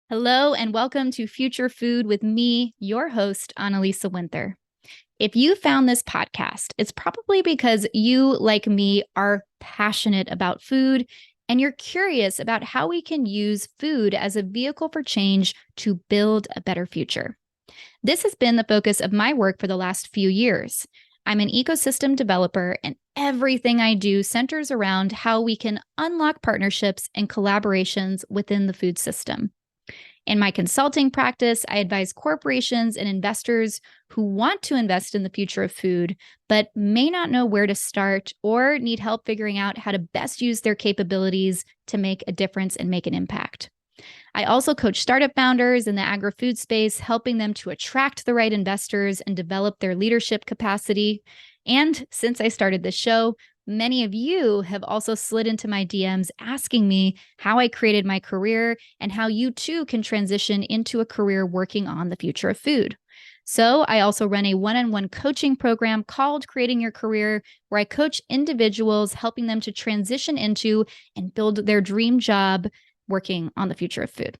Hello and welcome to Future Food with me, your host, Annalisa Winther. If you found this podcast, it's probably because you, like me, are passionate about food and you're curious about how we can use food as a vehicle for change to build a better future. This has been the focus of my work for the last few years. I'm an ecosystem developer, and everything I do centers around how we can unlock partnerships and collaborations within the food system. In my consulting practice, I advise corporations and investors who want to invest in the future of food, but may not know where to start or need help figuring out how to best use their capabilities to make a difference and make an impact. I also coach startup founders in the agri-food space, helping them to attract the right investors and develop their leadership capacity. And since I started this show, many of you have also slid into my DMs asking me how I created my career and how you too can transition into a career working on the future of food. So I also run a one-on-one coaching program called Creating Your Career, where I coach individuals, helping them to transition into and build their dream job working on the future of food.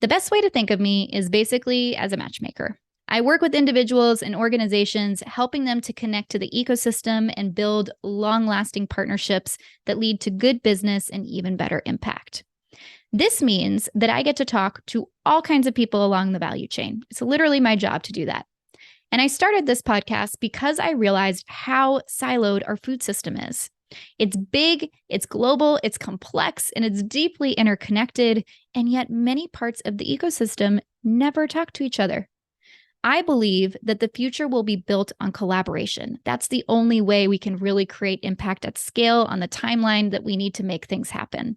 The best way to think of me is basically as a matchmaker. I work with individuals and organizations, helping them to connect to the ecosystem and build long-lasting partnerships that lead to good business and even better impact. This means that I get to talk to all kinds of people along the value chain. It's literally my job to do that. And I started this podcast because I realized how siloed our food system is. It's big, it's global, it's complex, and it's deeply interconnected, and yet many parts of the ecosystem never talk to each other. I believe that the future will be built on collaboration. That's the only way we can really create impact at scale on the timeline that we need to make things happen.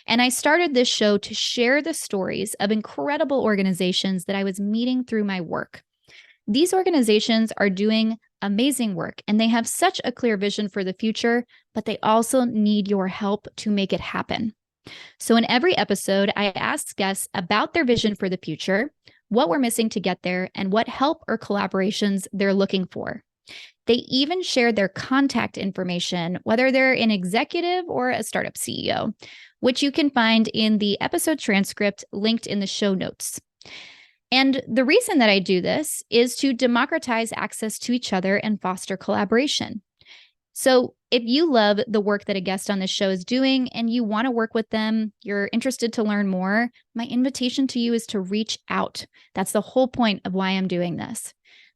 And I started this show to share the stories of incredible organizations that I was meeting through my work. These organizations are doing amazing work and they have such a clear vision for the future, but they also need your help to make it happen. So in every episode, I ask guests about their vision for the future, what we're missing to get there, and what help or collaborations they're looking for. They even share their contact information, whether they're an executive or a startup CEO, which you can find in the episode transcript linked in the show notes. And the reason that I do this is to democratize access to each other and foster collaboration. So if you love the work that a guest on this show is doing and you want to work with them, you're interested to learn more, my invitation to you is to reach out. That's the whole point of why I'm doing this.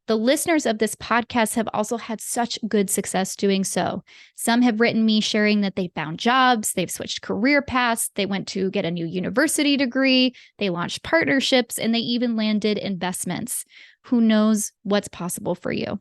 The listeners of this podcast have also had such good success doing so. Some have written me sharing that they found jobs, they've switched career paths, they went to get a new university degree, they launched partnerships, and they even landed investments. Who knows what's possible for you?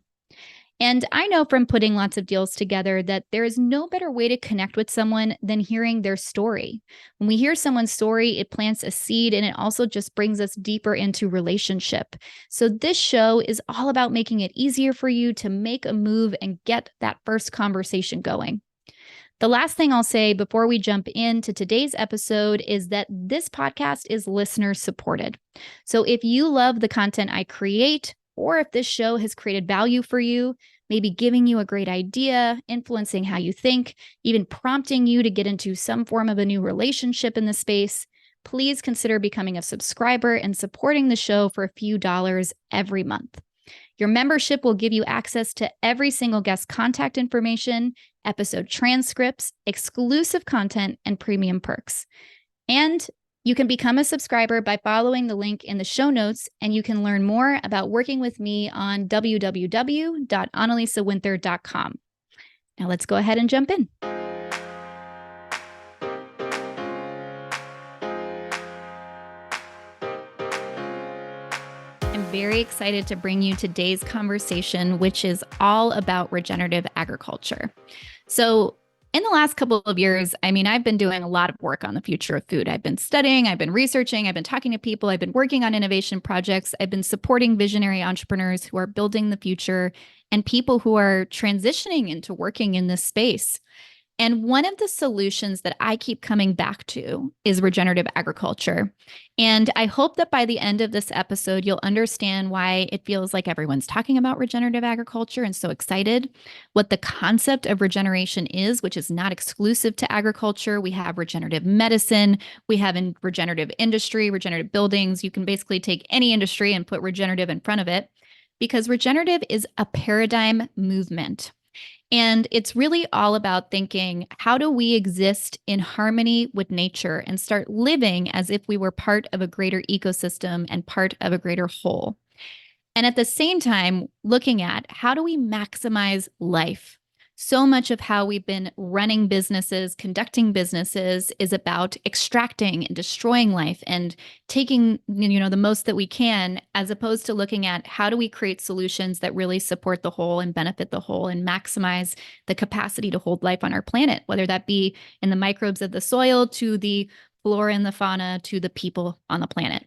And I know from putting lots of deals together that there is no better way to connect with someone than hearing their story. When we hear someone's story, it plants a seed and it also just brings us deeper into relationship. So this show is all about making it easier for you to make a move and get that first conversation going. The last thing I'll say before we jump into today's episode is that this podcast is listener supported. So if you love the content I create, or if this show has created value for you, maybe giving you a great idea, influencing how you think, even prompting you to get into some form of a new relationship in the space, please consider becoming a subscriber and supporting the show for a few dollars every month. Your membership will give you access to every single guest contact information, episode transcripts, exclusive content, and premium perks. And you can become a subscriber by following the link in the show notes, and you can learn more about working with me on www.annalisawinther.com. Now let's go ahead and jump in. I'm very excited to bring you today's conversation, which is all about regenerative agriculture. So in the last couple of years, I've been doing a lot of work on the future of food. I've been studying, I've been researching, I've been talking to people, I've been working on innovation projects, I've been supporting visionary entrepreneurs who are building the future and people who are transitioning into working in this space. And one of the solutions that I keep coming back to is regenerative agriculture. And I hope that by the end of this episode, you'll understand why it feels like everyone's talking about regenerative agriculture and so excited, what the concept of regeneration is, which is not exclusive to agriculture. We have regenerative medicine, we have in regenerative industry, regenerative buildings. You can basically take any industry and put regenerative in front of it because regenerative is a paradigm movement. And it's really all about thinking, how do we exist in harmony with nature and start living as if we were part of a greater ecosystem and part of a greater whole? And at the same time, looking at how do we maximize life? So much of how we've been running businesses, conducting businesses is about extracting and destroying life and taking, the most that we can, as opposed to looking at how do we create solutions that really support the whole and benefit the whole and maximize the capacity to hold life on our planet, whether that be in the microbes of the soil to the flora and the fauna to the people on the planet.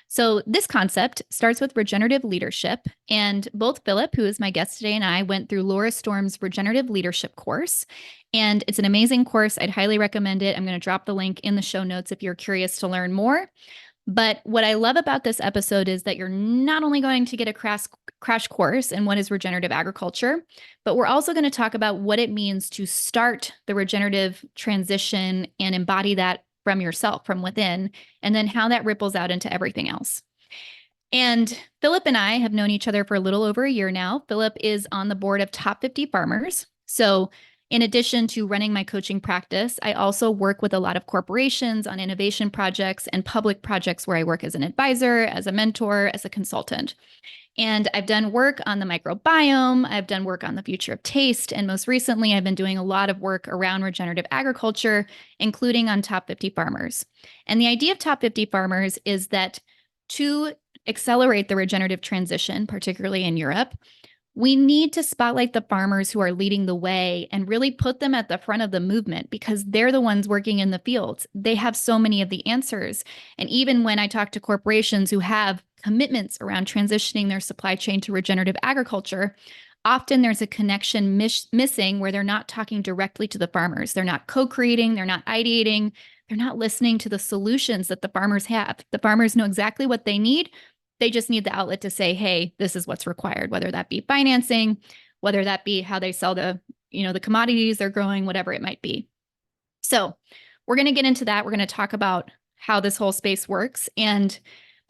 So this concept starts with regenerative leadership. And both Philip, who is my guest today, and I went through Laura Storm's regenerative leadership course. And it's an amazing course. I'd highly recommend it. I'm going to drop the link in the show notes if you're curious to learn more. But what I love about this episode is that you're not only going to get a crash course in what is regenerative agriculture, but we're also going to talk about what it means to start the regenerative transition and embody that from yourself, from within, and then how that ripples out into everything else. And Philip and I have known each other for a little over a year now. Philip is on the board of Top 50 Farmers. So in addition to running my coaching practice, I also work with a lot of corporations on innovation projects and public projects where I work as an advisor, as a mentor, as a consultant. And I've done work on the microbiome. I've done work on the future of taste. And most recently, I've been doing a lot of work around regenerative agriculture, including on Top 50 Farmers. And the idea of Top 50 Farmers is that to accelerate the regenerative transition, particularly in Europe, we need to spotlight the farmers who are leading the way and really put them at the front of the movement because they're the ones working in the fields. They have so many of the answers. And even when I talk to corporations who have commitments around transitioning their supply chain to regenerative agriculture, often there's a connection missing where they're not talking directly to the farmers. They're not co-creating, they're not ideating, they're not listening to the solutions that the farmers have. The farmers know exactly what they need. They just need the outlet to say, hey, this is what's required, whether that be financing, whether that be how they sell the commodities they're growing, whatever it might be. So we're going to get into that. We're going to talk about how this whole space works. And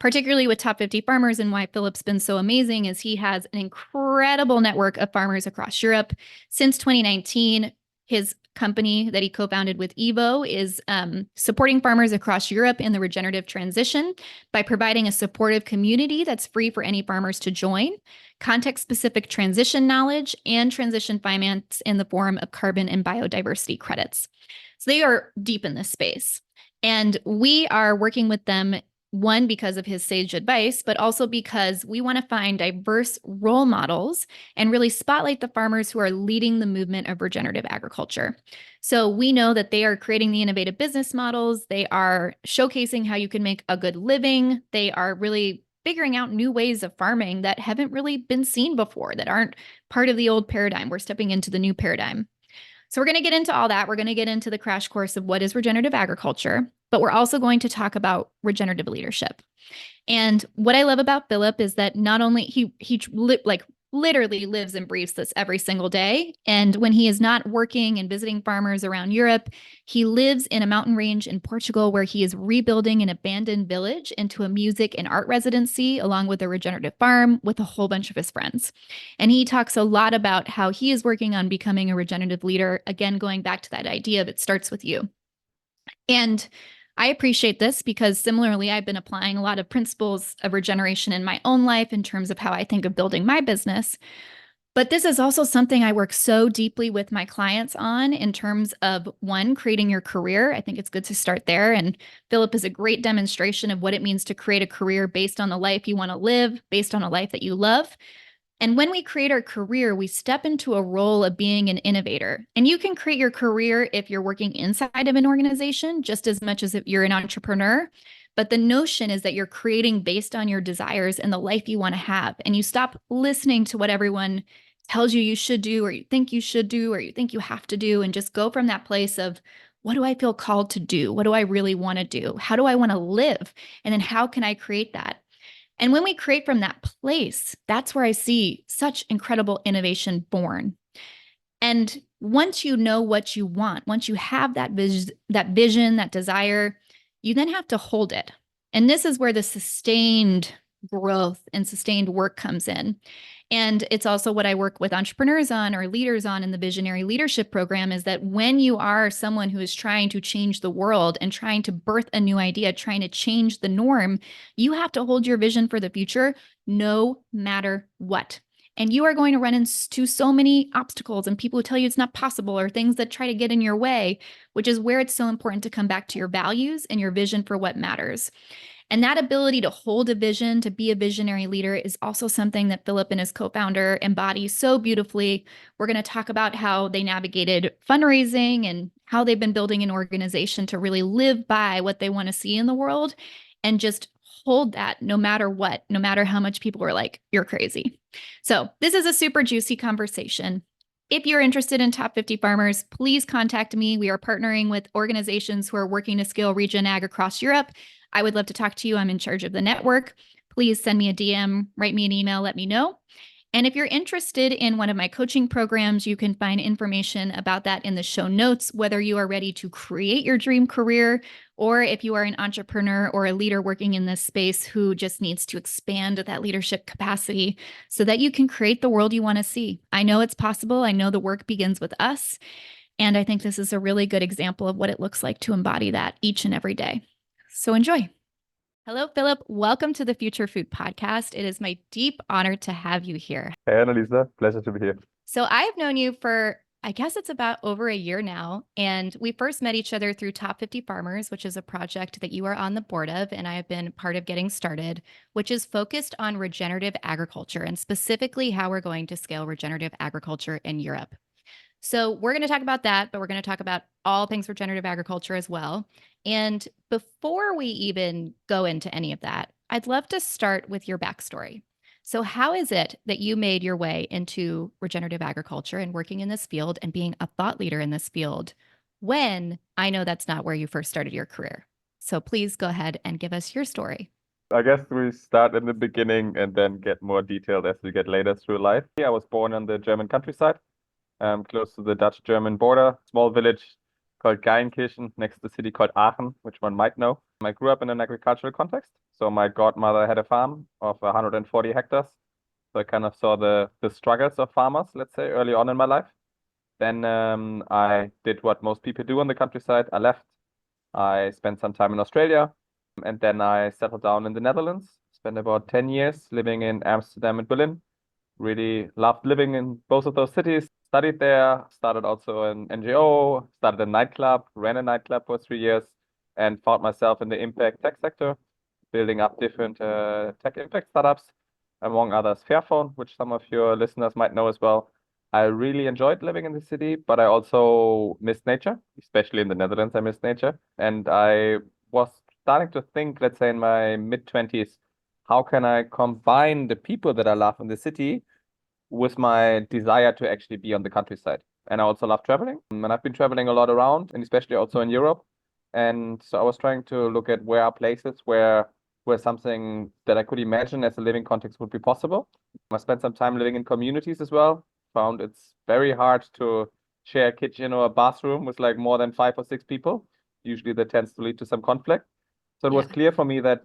particularly with Top 50 Farmers and why Philip's been so amazing is he has an incredible network of farmers across Europe. Since 2019, his company that he co-founded with Evo is supporting farmers across Europe in the regenerative transition by providing a supportive community that's free for any farmers to join, context-specific transition knowledge, and transition finance in the form of carbon and biodiversity credits. So they are deep in this space. And we are working with them, one, because of his sage advice, but also because we want to find diverse role models and really spotlight the farmers who are leading the movement of regenerative agriculture. So we know that they are creating the innovative business models. They are showcasing how you can make a good living. They are really figuring out new ways of farming that haven't really been seen before, that aren't part of the old paradigm. We're stepping into the new paradigm. So we're going to get into all that. We're going to get into the crash course of what is regenerative agriculture, but we're also going to talk about regenerative leadership. And what I love about Philip is that not only he literally lives and breathes this every single day. And when he is not working and visiting farmers around Europe, he lives in a mountain range in Portugal where he is rebuilding an abandoned village into a music and art residency along with a regenerative farm with a whole bunch of his friends. And he talks a lot about how he is working on becoming a regenerative leader, again, going back to that idea of it starts with you. And I appreciate this because similarly, I've been applying a lot of principles of regeneration in my own life in terms of how I think of building my business. But this is also something I work so deeply with my clients on in terms of, one, creating your career. I think it's good to start there. And Philip is a great demonstration of what it means to create a career based on the life you want to live, based on a life that you love. And when we create our career, we step into a role of being an innovator. And you can create your career if you're working inside of an organization, just as much as if you're an entrepreneur. But the notion is that you're creating based on your desires and the life you want to have. And you stop listening to what everyone tells you should do, or you think you should do, or you think you have to do, and just go from that place of, what do I feel called to do? What do I really want to do? How do I want to live? And then how can I create that? And when we create from that place, that's where I see such incredible innovation born. And once you know what you want, once you have that vision, that desire, you then have to hold it. And this is where the sustained growth and sustained work comes in. And it's also what I work with entrepreneurs on or leaders on in the visionary leadership program, is that when you are someone who is trying to change the world and trying to birth a new idea, trying to change the norm, you have to hold your vision for the future no matter what. And you are going to run into so many obstacles and people who tell you it's not possible, or things that try to get in your way, which is where it's so important to come back to your values and your vision for what matters. And that ability to hold a vision, to be a visionary leader, is also something that Philippe and his co-founder embody so beautifully. We're going to talk about how they navigated fundraising and how they've been building an organization to really live by what they want to see in the world, and just hold that no matter what, no matter how much people are like, you're crazy. So this is a super juicy conversation. If you're interested in Top 50 Farmers, please contact me. We are partnering with organizations who are working to scale regen ag across Europe. I would love to talk to you. I'm in charge of the network. Please send me a DM, write me an email, let me know. And if you're interested in one of my coaching programs, you can find information about that in the show notes, whether you are ready to create your dream career, or if you are an entrepreneur or a leader working in this space who just needs to expand that leadership capacity so that you can create the world you want to see. I know it's possible. I know the work begins with us. And I think this is a really good example of what it looks like to embody that each and every day. So enjoy. Hello, Philippe. Welcome to the Future Food Podcast. It is my deep honor to have you here. Hey, Annalisa. Pleasure to be here. So I've known you for, I guess it's about over a year now. And we first met each other through Top 50 Farmers, which is a project that you are on the board of, and I have been part of getting started, which is focused on regenerative agriculture, and specifically how we're going to scale regenerative agriculture in Europe. So we're going to talk about that, but we're going to talk about all things regenerative agriculture as well. And before we even go into any of that, I'd love to start with your backstory. So how is it that you made your way into regenerative agriculture and working in this field and being a thought leader in this field, when I know that's not where you first started your career? So please go ahead and give us your story. I guess we start in the beginning and then get more detailed as we get later through life. I was born in the German countryside, close to the Dutch-German border, small village called Geilenkirchen, next to a city called Aachen, which one might know. I grew up in an agricultural context. So my godmother had a farm of 140 hectares. So I kind of saw the struggles of farmers, let's say, early on in my life. Then I did what most people do on the countryside. I left. I spent some time in Australia, and then I settled down in the Netherlands. Spent about 10 years living in Amsterdam and Berlin. Really loved living in both of those cities. Studied there, started also an NGO, started a nightclub, ran a nightclub for 3 years, and found myself in the impact tech sector, building up different tech impact startups, among others Fairphone, which some of your listeners might know as well. I really enjoyed living in the city, but I also missed nature, especially in the Netherlands. I missed nature. And I was starting to think, let's say in my mid-20s, how can I combine the people that I love in the city with my desire to actually be on the countryside? And I also love traveling. And I've been traveling a lot around, and especially also in Europe. And so I was trying to look at where are places where something that I could imagine as a living context would be possible. I spent some time living in communities as well. Found it's very hard to share a kitchen or a bathroom with like more than 5 or 6 people. Usually that tends to lead to some conflict. So it was clear for me that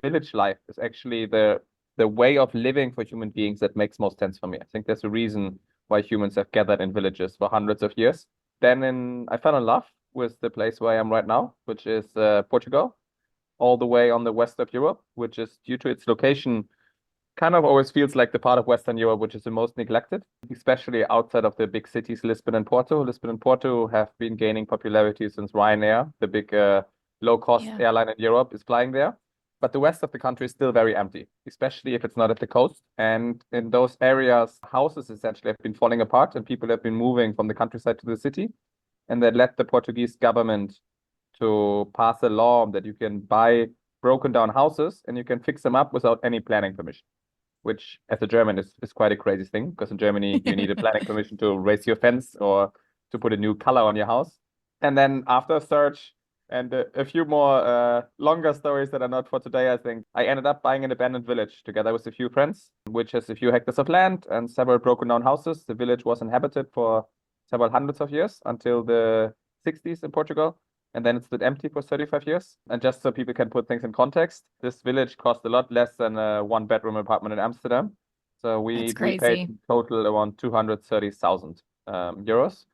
village life is actually the way of living for human beings that makes most sense for me. I think there's a reason why humans have gathered in villages for hundreds of years. Then I fell in love with the place where I am right now, which is Portugal, all the way on the west of Europe, which is, due to its location, kind of always feels like the part of Western Europe which is the most neglected, especially outside of the big cities, Lisbon and Porto. Lisbon and Porto have been gaining popularity since Ryanair, the big low-cost airline in Europe, is flying there. But the rest of the country is still very empty, especially if it's not at the coast. And in those areas, houses essentially have been falling apart and people have been moving from the countryside to the city. And that led the Portuguese government to pass a law that you can buy broken down houses and you can fix them up without any planning permission. which as a German is quite a crazy thing, because in Germany you need a planning permission to raise your fence or to put a new color on your house. And then after a search and a few more longer stories that are not for today, I think I ended up buying an abandoned village together with a few friends, which has a few hectares of land and several broken down houses. The village was inhabited for several hundreds of years until the 60s in Portugal. And then it stood empty for 35 years. And just so people can put things in context, this village cost a lot less than a one-bedroom apartment in Amsterdam. So we paid in total around 230,000 euros.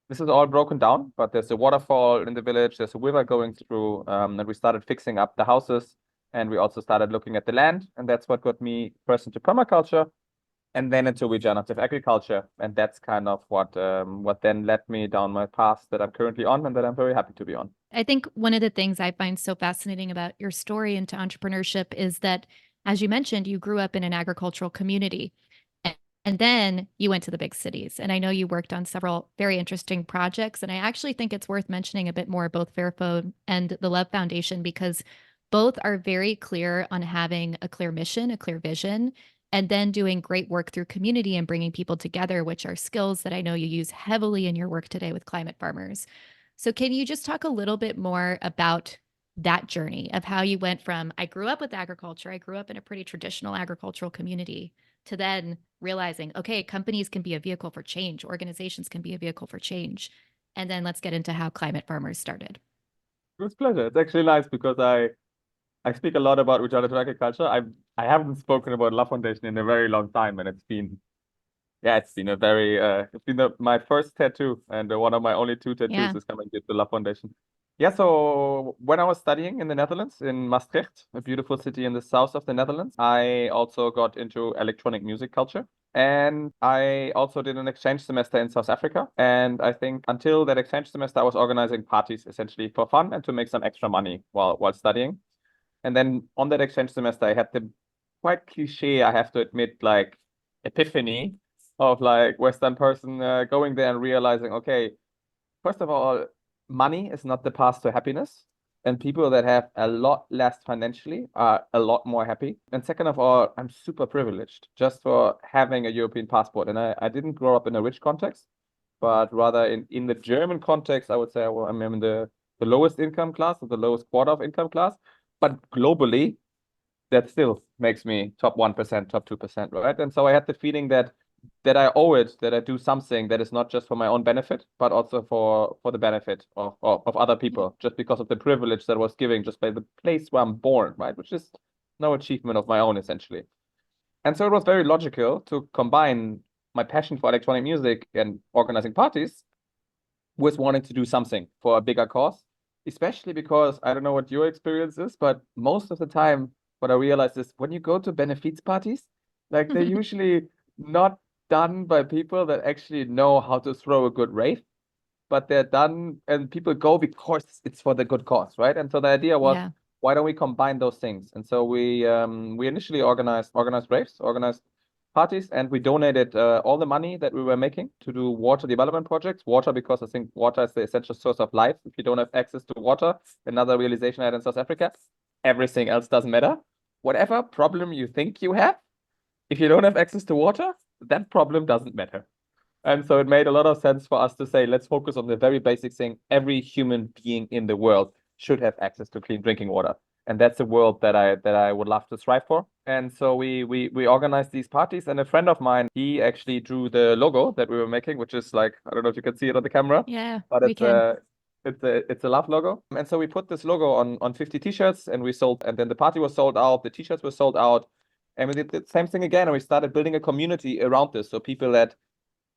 This is all broken down, but there's a waterfall in the village, there's a river going through, and we started fixing up the houses, and we also started looking at the land, and that's what got me first into permaculture, and then into regenerative agriculture, and that's kind of what then led me down my path that I'm currently on, and that I'm very happy to be on. I think one of the things I find so fascinating about your story into entrepreneurship is that, as you mentioned, you grew up in an agricultural community. And then you went to the big cities. And I know you worked on several very interesting projects. And I actually think it's worth mentioning a bit more, both Fairphone and the Love Foundation, because both are very clear on having a clear mission, a clear vision, and then doing great work through community and bringing people together, which are skills that I know you use heavily in your work today with climate farmers. So can you just talk a little bit more about that journey of how you went from, I grew up with agriculture, I grew up in a pretty traditional agricultural community, to then realizing, okay, companies can be a vehicle for change, organizations can be a vehicle for change. And then let's get into how climate farmers started. It's a pleasure. It's actually nice because I speak a lot about regenerative agriculture. I haven't spoken about Love Foundation in a very long time, and it's been my first tattoo, and one of my only two tattoos is coming to the Love Foundation. Yeah, so when I was studying in the Netherlands, in Maastricht, a beautiful city in the south of the Netherlands, I also got into electronic music culture. And I also did an exchange semester in South Africa. And I think until that exchange semester, I was organizing parties essentially for fun and to make some extra money while studying. And then on that exchange semester, I had the quite cliche, I have to admit, like epiphany of like Western person going there and realizing, okay, first of all, money is not the path to happiness. And people that have a lot less financially are a lot more happy. And second of all, I'm super privileged just for having a European passport. And I didn't grow up in a rich context, but rather in the German context, I would say I'm in the lowest income class, or the lowest quarter of income class. But globally, that still makes me top 1%, top 2%, right? And so I had the feeling that I owe it, that I do something that is not just for my own benefit, but also for the benefit of other people, just because of the privilege that I was giving just by the place where I'm born, right? Which is no achievement of my own, essentially. And so it was very logical to combine my passion for electronic music and organizing parties with wanting to do something for a bigger cause, especially because I don't know what your experience is, but most of the time, what I realized is when you go to benefits parties, like they're usually not done by people that actually know how to throw a good rave, but they're done and people go because it's for the good cause, right? And so the idea was, why don't we combine those things? And so we initially organized raves, organized parties, and we donated all the money that we were making to do water development projects. Water, because I think water is the essential source of life. If you don't have access to water, another realization I had in South Africa, everything else doesn't matter. Whatever problem you think you have, if you don't have access to water, that problem doesn't matter. And so it made a lot of sense for us to say, let's focus on the very basic thing. Every human being in the world should have access to clean drinking water. And that's a world that I would love to strive for. And so we organized these parties. And a friend of mine, he actually drew the logo that we were making, which is like, I don't know if you can see it on the camera. Yeah, but it's a love logo. And so we put this logo on 50 t-shirts and we sold, and then the party was sold out, the t-shirts were sold out. And we did the same thing again. And we started building a community around this. So people that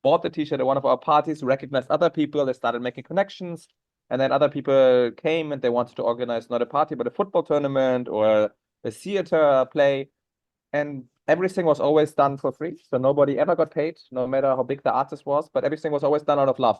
bought the t-shirt at one of our parties, recognized other people, they started making connections. And then other people came and they wanted to organize not a party, but a football tournament or a theater play. And everything was always done for free. So nobody ever got paid, no matter how big the artist was, but everything was always done out of love.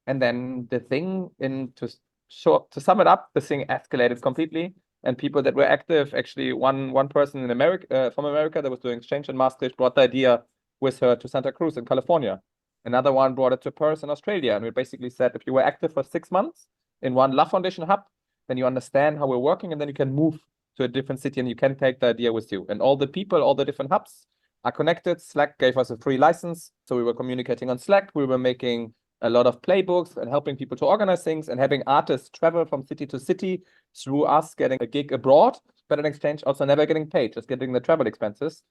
And then the thing, to sum it up, the thing escalated completely. And people that were active, actually one person in America, from America that was doing exchange in Maastricht, brought the idea with her to Santa Cruz in California. Another one brought it to Perth in Australia. And we basically said, if you were active for 6 months in one Love Foundation hub, then you understand how we're working, and then you can move to a different city and you can take the idea with you. And all the people, all the different hubs are connected. Slack gave us a free license. So we were communicating on Slack. We were making a lot of playbooks and helping people to organize things and having artists travel from city to city through us getting a gig abroad, but in exchange also never getting paid, just getting the travel expenses.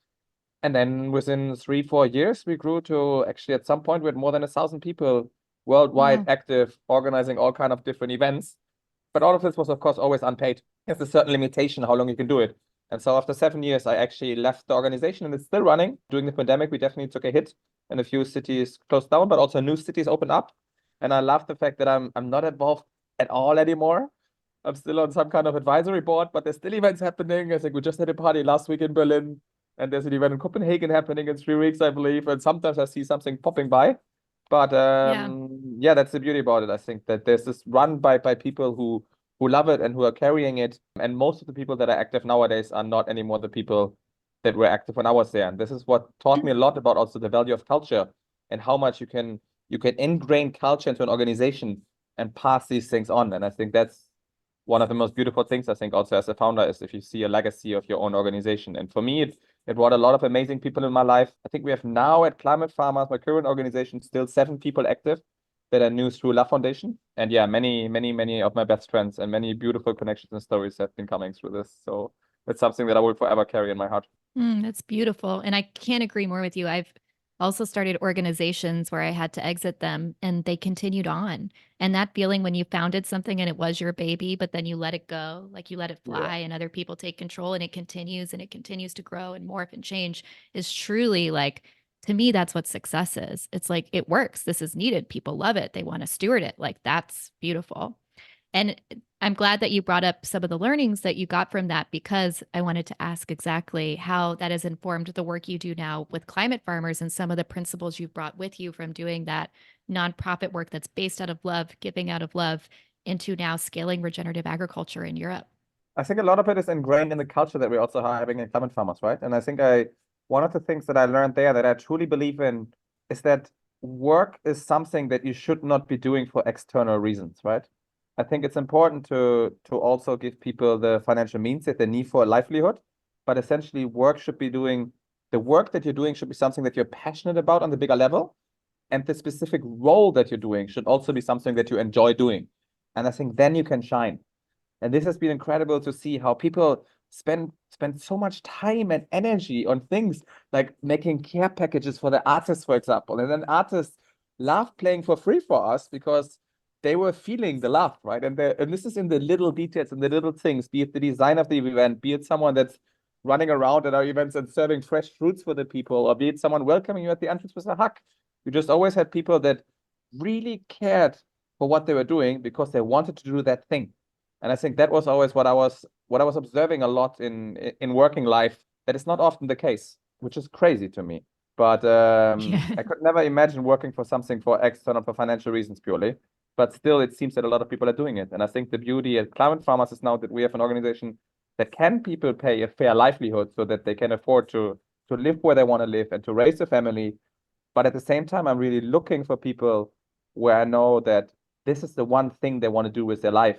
And then within 3-4 years, we grew to actually at some point we had more than 1,000 people worldwide active, organizing all kind of different events. But all of this was, of course, always unpaid. There's a certain limitation how long you can do it. And so after 7 years, I actually left the organization and it's still running. During the pandemic, we definitely took a hit and a few cities closed down, but also new cities opened up. And I love the fact that I'm not involved at all anymore. I'm still on some kind of advisory board, but there's still events happening. I think we just had a party last week in Berlin, and there's an event in Copenhagen happening in 3 weeks, I believe. And sometimes I see something popping by. But yeah, that's the beauty about it. I think that there's this run by people who love it and who are carrying it. And most of the people that are active nowadays are not anymore the people that were active when I was there. And this is what taught me a lot about also the value of culture and how much you can ingrain culture into an organization and pass these things on. And I think that's one of the most beautiful things, I think, also as a founder, is if you see a legacy of your own organization. And for me, it brought a lot of amazing people in my life. I think we have now at Climate Farmers, my current organization, still 7 people active that I knew through La Foundation. And yeah, many of my best friends and many beautiful connections and stories have been coming through this. So it's something that I will forever carry in my heart. That's beautiful. And I can't agree more with you. I've also started organizations where I had to exit them and they continued on. And that feeling when you founded something and it was your baby, but then you let it go, like you let it fly and other people take control and it continues to grow and morph and change, is truly like, to me, that's what success is. It's like, it works. This is needed. People love it. They want to steward it. Like, that's beautiful. And I'm glad that you brought up some of the learnings that you got from that, because I wanted to ask exactly how that has informed the work you do now with climate farmers and some of the principles you've brought with you from doing that nonprofit work that's based out of love, giving out of love, into now scaling regenerative agriculture in Europe. I think a lot of it is ingrained in the culture that we're also having in Climate Farmers, right? And I think one of the things that I learned there that I truly believe in is that work is something that you should not be doing for external reasons, right? I think it's important to also give people the financial means that they need for a livelihood, but essentially the work that you're doing should be something that you're passionate about on the bigger level, and the specific role that you're doing should also be something that you enjoy doing. And I think then you can shine. And this has been incredible to see how people spend so much time and energy on things like making care packages for the artists, for example. And then artists love playing for free for us because they were feeling the love, right? And this is in the little details and the little things, be it the design of the event, be it someone that's running around at our events and serving fresh fruits for the people, or be it someone welcoming you at the entrance with a hug. You just always had people that really cared for what they were doing because they wanted to do that thing. And I think that was always what I was observing a lot in working life. That is not often the case, which is crazy to me. But I could never imagine working for something for financial reasons purely. But still, it seems that a lot of people are doing it. And I think the beauty at Climate Farmers is now that we have an organization that can people pay a fair livelihood so that they can afford to live where they want to live and to raise a family. But at the same time, I'm really looking for people where I know that this is the one thing they want to do with their life,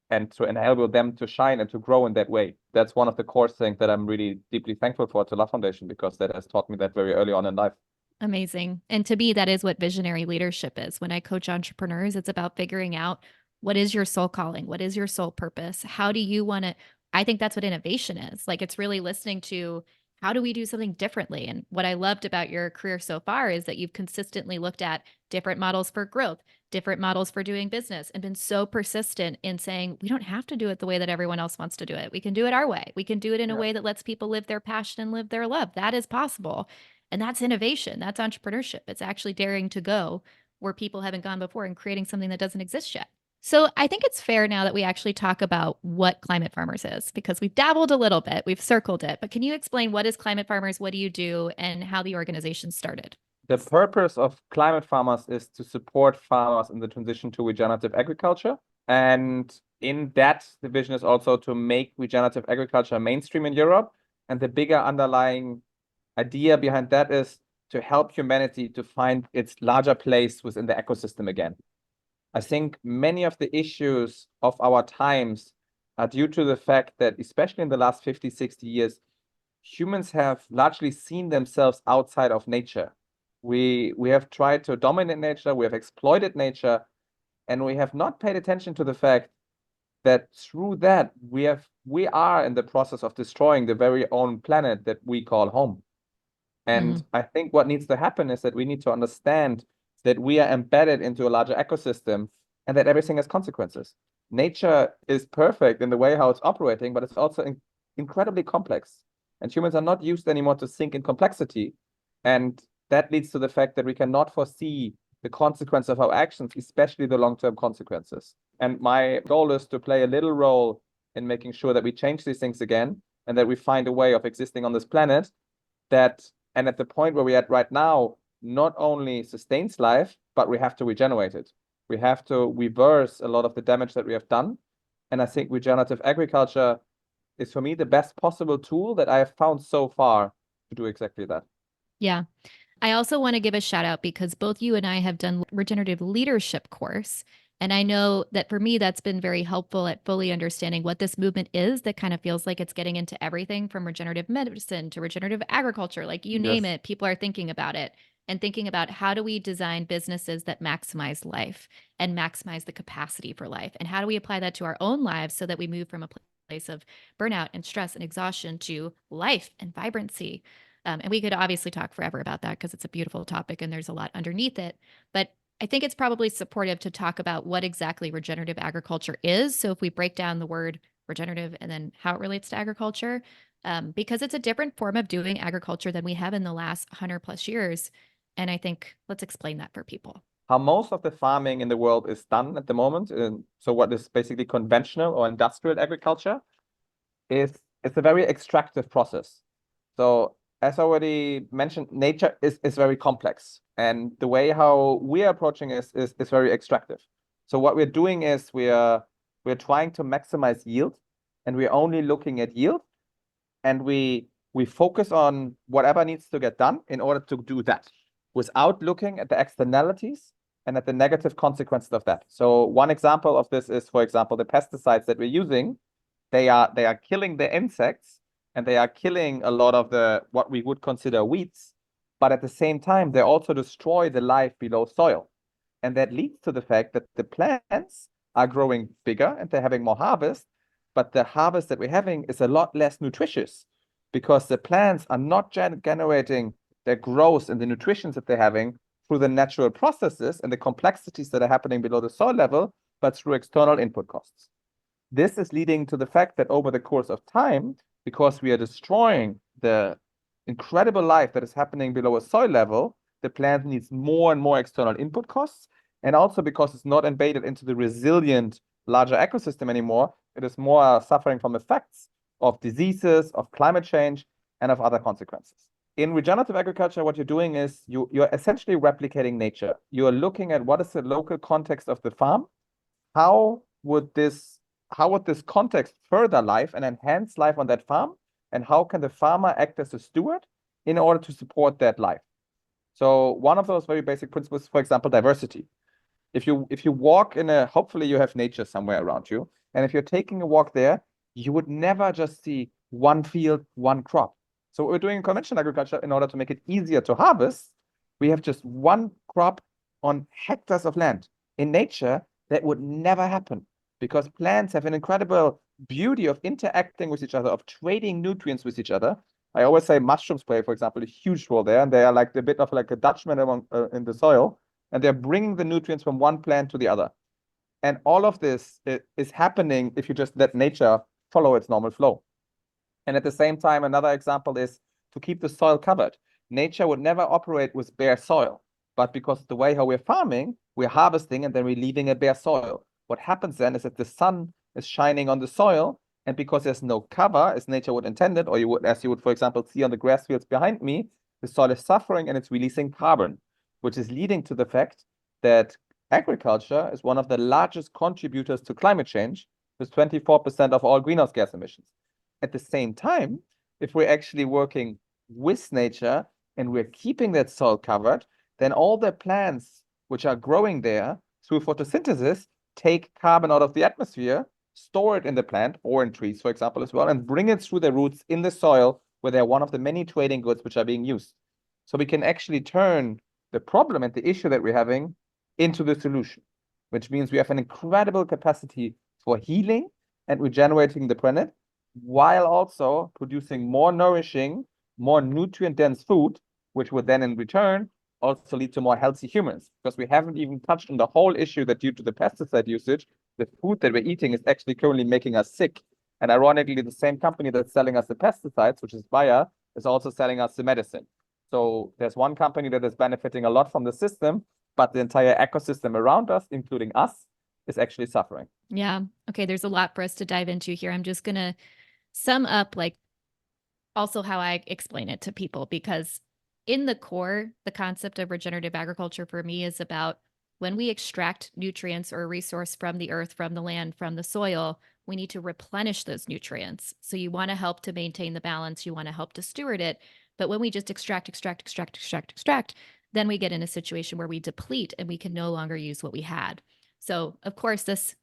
and to enable them to shine and to grow in that way. That's one of the core things that I'm really deeply thankful for to La Foundation, because that has taught me that very early on in life. Amazing. And to me, that is what visionary leadership is. When I coach entrepreneurs, it's about figuring out, what is your soul calling? What is your soul purpose? How do you want to? I think that's what innovation is. Like, it's really listening to, how do we do something differently? And what I loved about your career so far is that you've consistently looked at different models for growth, different models for doing business, and been so persistent in saying, we don't have to do it the way that everyone else wants to do it. We can do it our way. We can do it in a way that lets people live their passion and live their love. That is possible. And that's innovation. That's entrepreneurship. It's actually daring to go where people haven't gone before and creating something that doesn't exist yet. So I think it's fair now that we actually talk about what Climate Farmers is, because we've dabbled a little bit, we've circled it, but can you explain, what is Climate Farmers? What do you do, and how the organization started? The purpose of Climate Farmers is to support farmers in the transition to regenerative agriculture. And in that, the vision is also to make regenerative agriculture mainstream in Europe. And the bigger underlying idea behind that is to help humanity to find its larger place within the ecosystem again. I think many of the issues of our times are due to the fact that, especially in the last 50, 60 years, humans have largely seen themselves outside of nature. We have tried to dominate nature, we have exploited nature, and we have not paid attention to the fact that through that we are in the process of destroying the very own planet that we call home. And I think what needs to happen is that we need to understand that we are embedded into a larger ecosystem and that everything has consequences. Nature is perfect in the way how it's operating, but it's also incredibly complex. And humans are not used anymore to think in complexity. And that leads to the fact that we cannot foresee the consequence of our actions, especially the long-term consequences. And my goal is to play a little role in making sure that we change these things again and that we find a way of existing on this planet that, and at the point where we're at right now, not only sustains life, but we have to regenerate it. We have to reverse a lot of the damage that we have done. And I think regenerative agriculture is, for me, the best possible tool that I have found so far to do exactly that. Yeah. I also want to give a shout out because both you and I have done regenerative leadership course. And I know that for me, that's been very helpful at fully understanding what this movement is that kind of feels like it's getting into everything from regenerative medicine to regenerative agriculture. Like you name it, people are thinking about it and thinking about how do we design businesses that maximize life and maximize the capacity for life? And how do we apply that to our own lives so that we move from a place of burnout and stress and exhaustion to life and vibrancy? And we could obviously talk forever about that because it's a beautiful topic and there's a lot underneath it. But I think it's probably supportive to talk about what exactly regenerative agriculture is. So if we break down the word regenerative and then how it relates to agriculture, because it's a different form of doing agriculture than we have in the last 100 plus years. And I think let's explain that for people. How most of the farming in the world is done at the moment, so what is basically conventional or industrial agriculture, is it's a very extractive process. So as already mentioned, nature is very complex. And the way how we are approaching is very extractive. So what we're doing is we're trying to maximize yield, and we're only looking at yield, and we focus on whatever needs to get done in order to do that, without looking at the externalities and at the negative consequences of that. So one example of this is, for example, the pesticides that we're using. They are killing the insects, and they are killing a lot of the what we would consider weeds, but at the same time they also destroy the life below soil, and that leads to the fact that the plants are growing bigger and they're having more harvest, but the harvest that we're having is a lot less nutritious because the plants are not generating their growth and the nutrition that they're having through the natural processes and the complexities that are happening below the soil level, but through external input costs. This is leading to the fact that over the course of time, because we are destroying the incredible life that is happening below a soil level, the plant needs more and more external input costs. And also because it's not embedded into the resilient larger ecosystem anymore, it is more suffering from effects of diseases, of climate change, and of other consequences. In regenerative agriculture, what you're doing is you're essentially replicating nature. You're looking at what is the local context of the farm. How would this context further life and enhance life on that farm? And how can the farmer act as a steward in order to support that life? So one of those very basic principles, for example, diversity. If you walk hopefully you have nature somewhere around you, and if you're taking a walk there, you would never just see one field, one crop. So what we're doing in conventional agriculture, in order to make it easier to harvest, we have just one crop on hectares of land. In nature, that would never happen because plants have an incredible beauty of interacting with each other, of trading nutrients with each other. I always say mushrooms play, for example, a huge role there, and they are like a bit of like a Dutchman in the soil, and they're bringing the nutrients from one plant to the other. And all of this is happening if you just let nature follow its normal flow. And at the same time, another example is to keep the soil covered. Nature would never operate with bare soil, but because of the way how we're farming, we're harvesting and then we're leaving a bare soil. What happens then is that the sun is shining on the soil, and because there's no cover, as nature would intend it, or as you would, for example, see on the grass fields behind me, the soil is suffering and it's releasing carbon, which is leading to the fact that agriculture is one of the largest contributors to climate change, with 24% of all greenhouse gas emissions. At the same time, if we're actually working with nature and we're keeping that soil covered, then all the plants which are growing there through photosynthesis take carbon out of the atmosphere, store it in the plant or in trees, for example, as well, and bring it through the roots in the soil where they're one of the many trading goods which are being used. So we can actually turn the problem and the issue that we're having into the solution, which means we have an incredible capacity for healing and regenerating the planet, while also producing more nourishing, more nutrient-dense food, which would then in return also lead to more healthy humans. Because we haven't even touched on the whole issue that due to the pesticide usage, the food that we're eating is actually currently making us sick. And ironically, the same company that's selling us the pesticides, which is Bayer, is also selling us the medicine. So there's one company that is benefiting a lot from the system, but the entire ecosystem around us, including us, is actually suffering. Yeah. Okay. There's a lot for us to dive into here. I'm just going to sum up like also how I explain it to people, because in the core, the concept of regenerative agriculture for me is about when we extract nutrients or a resource from the earth, from the land, from the soil, we need to replenish those nutrients. So you want to help to maintain the balance, you want to help to steward it. But when we just extract, then we get in a situation where we deplete and we can no longer use what we had. So, of course, this,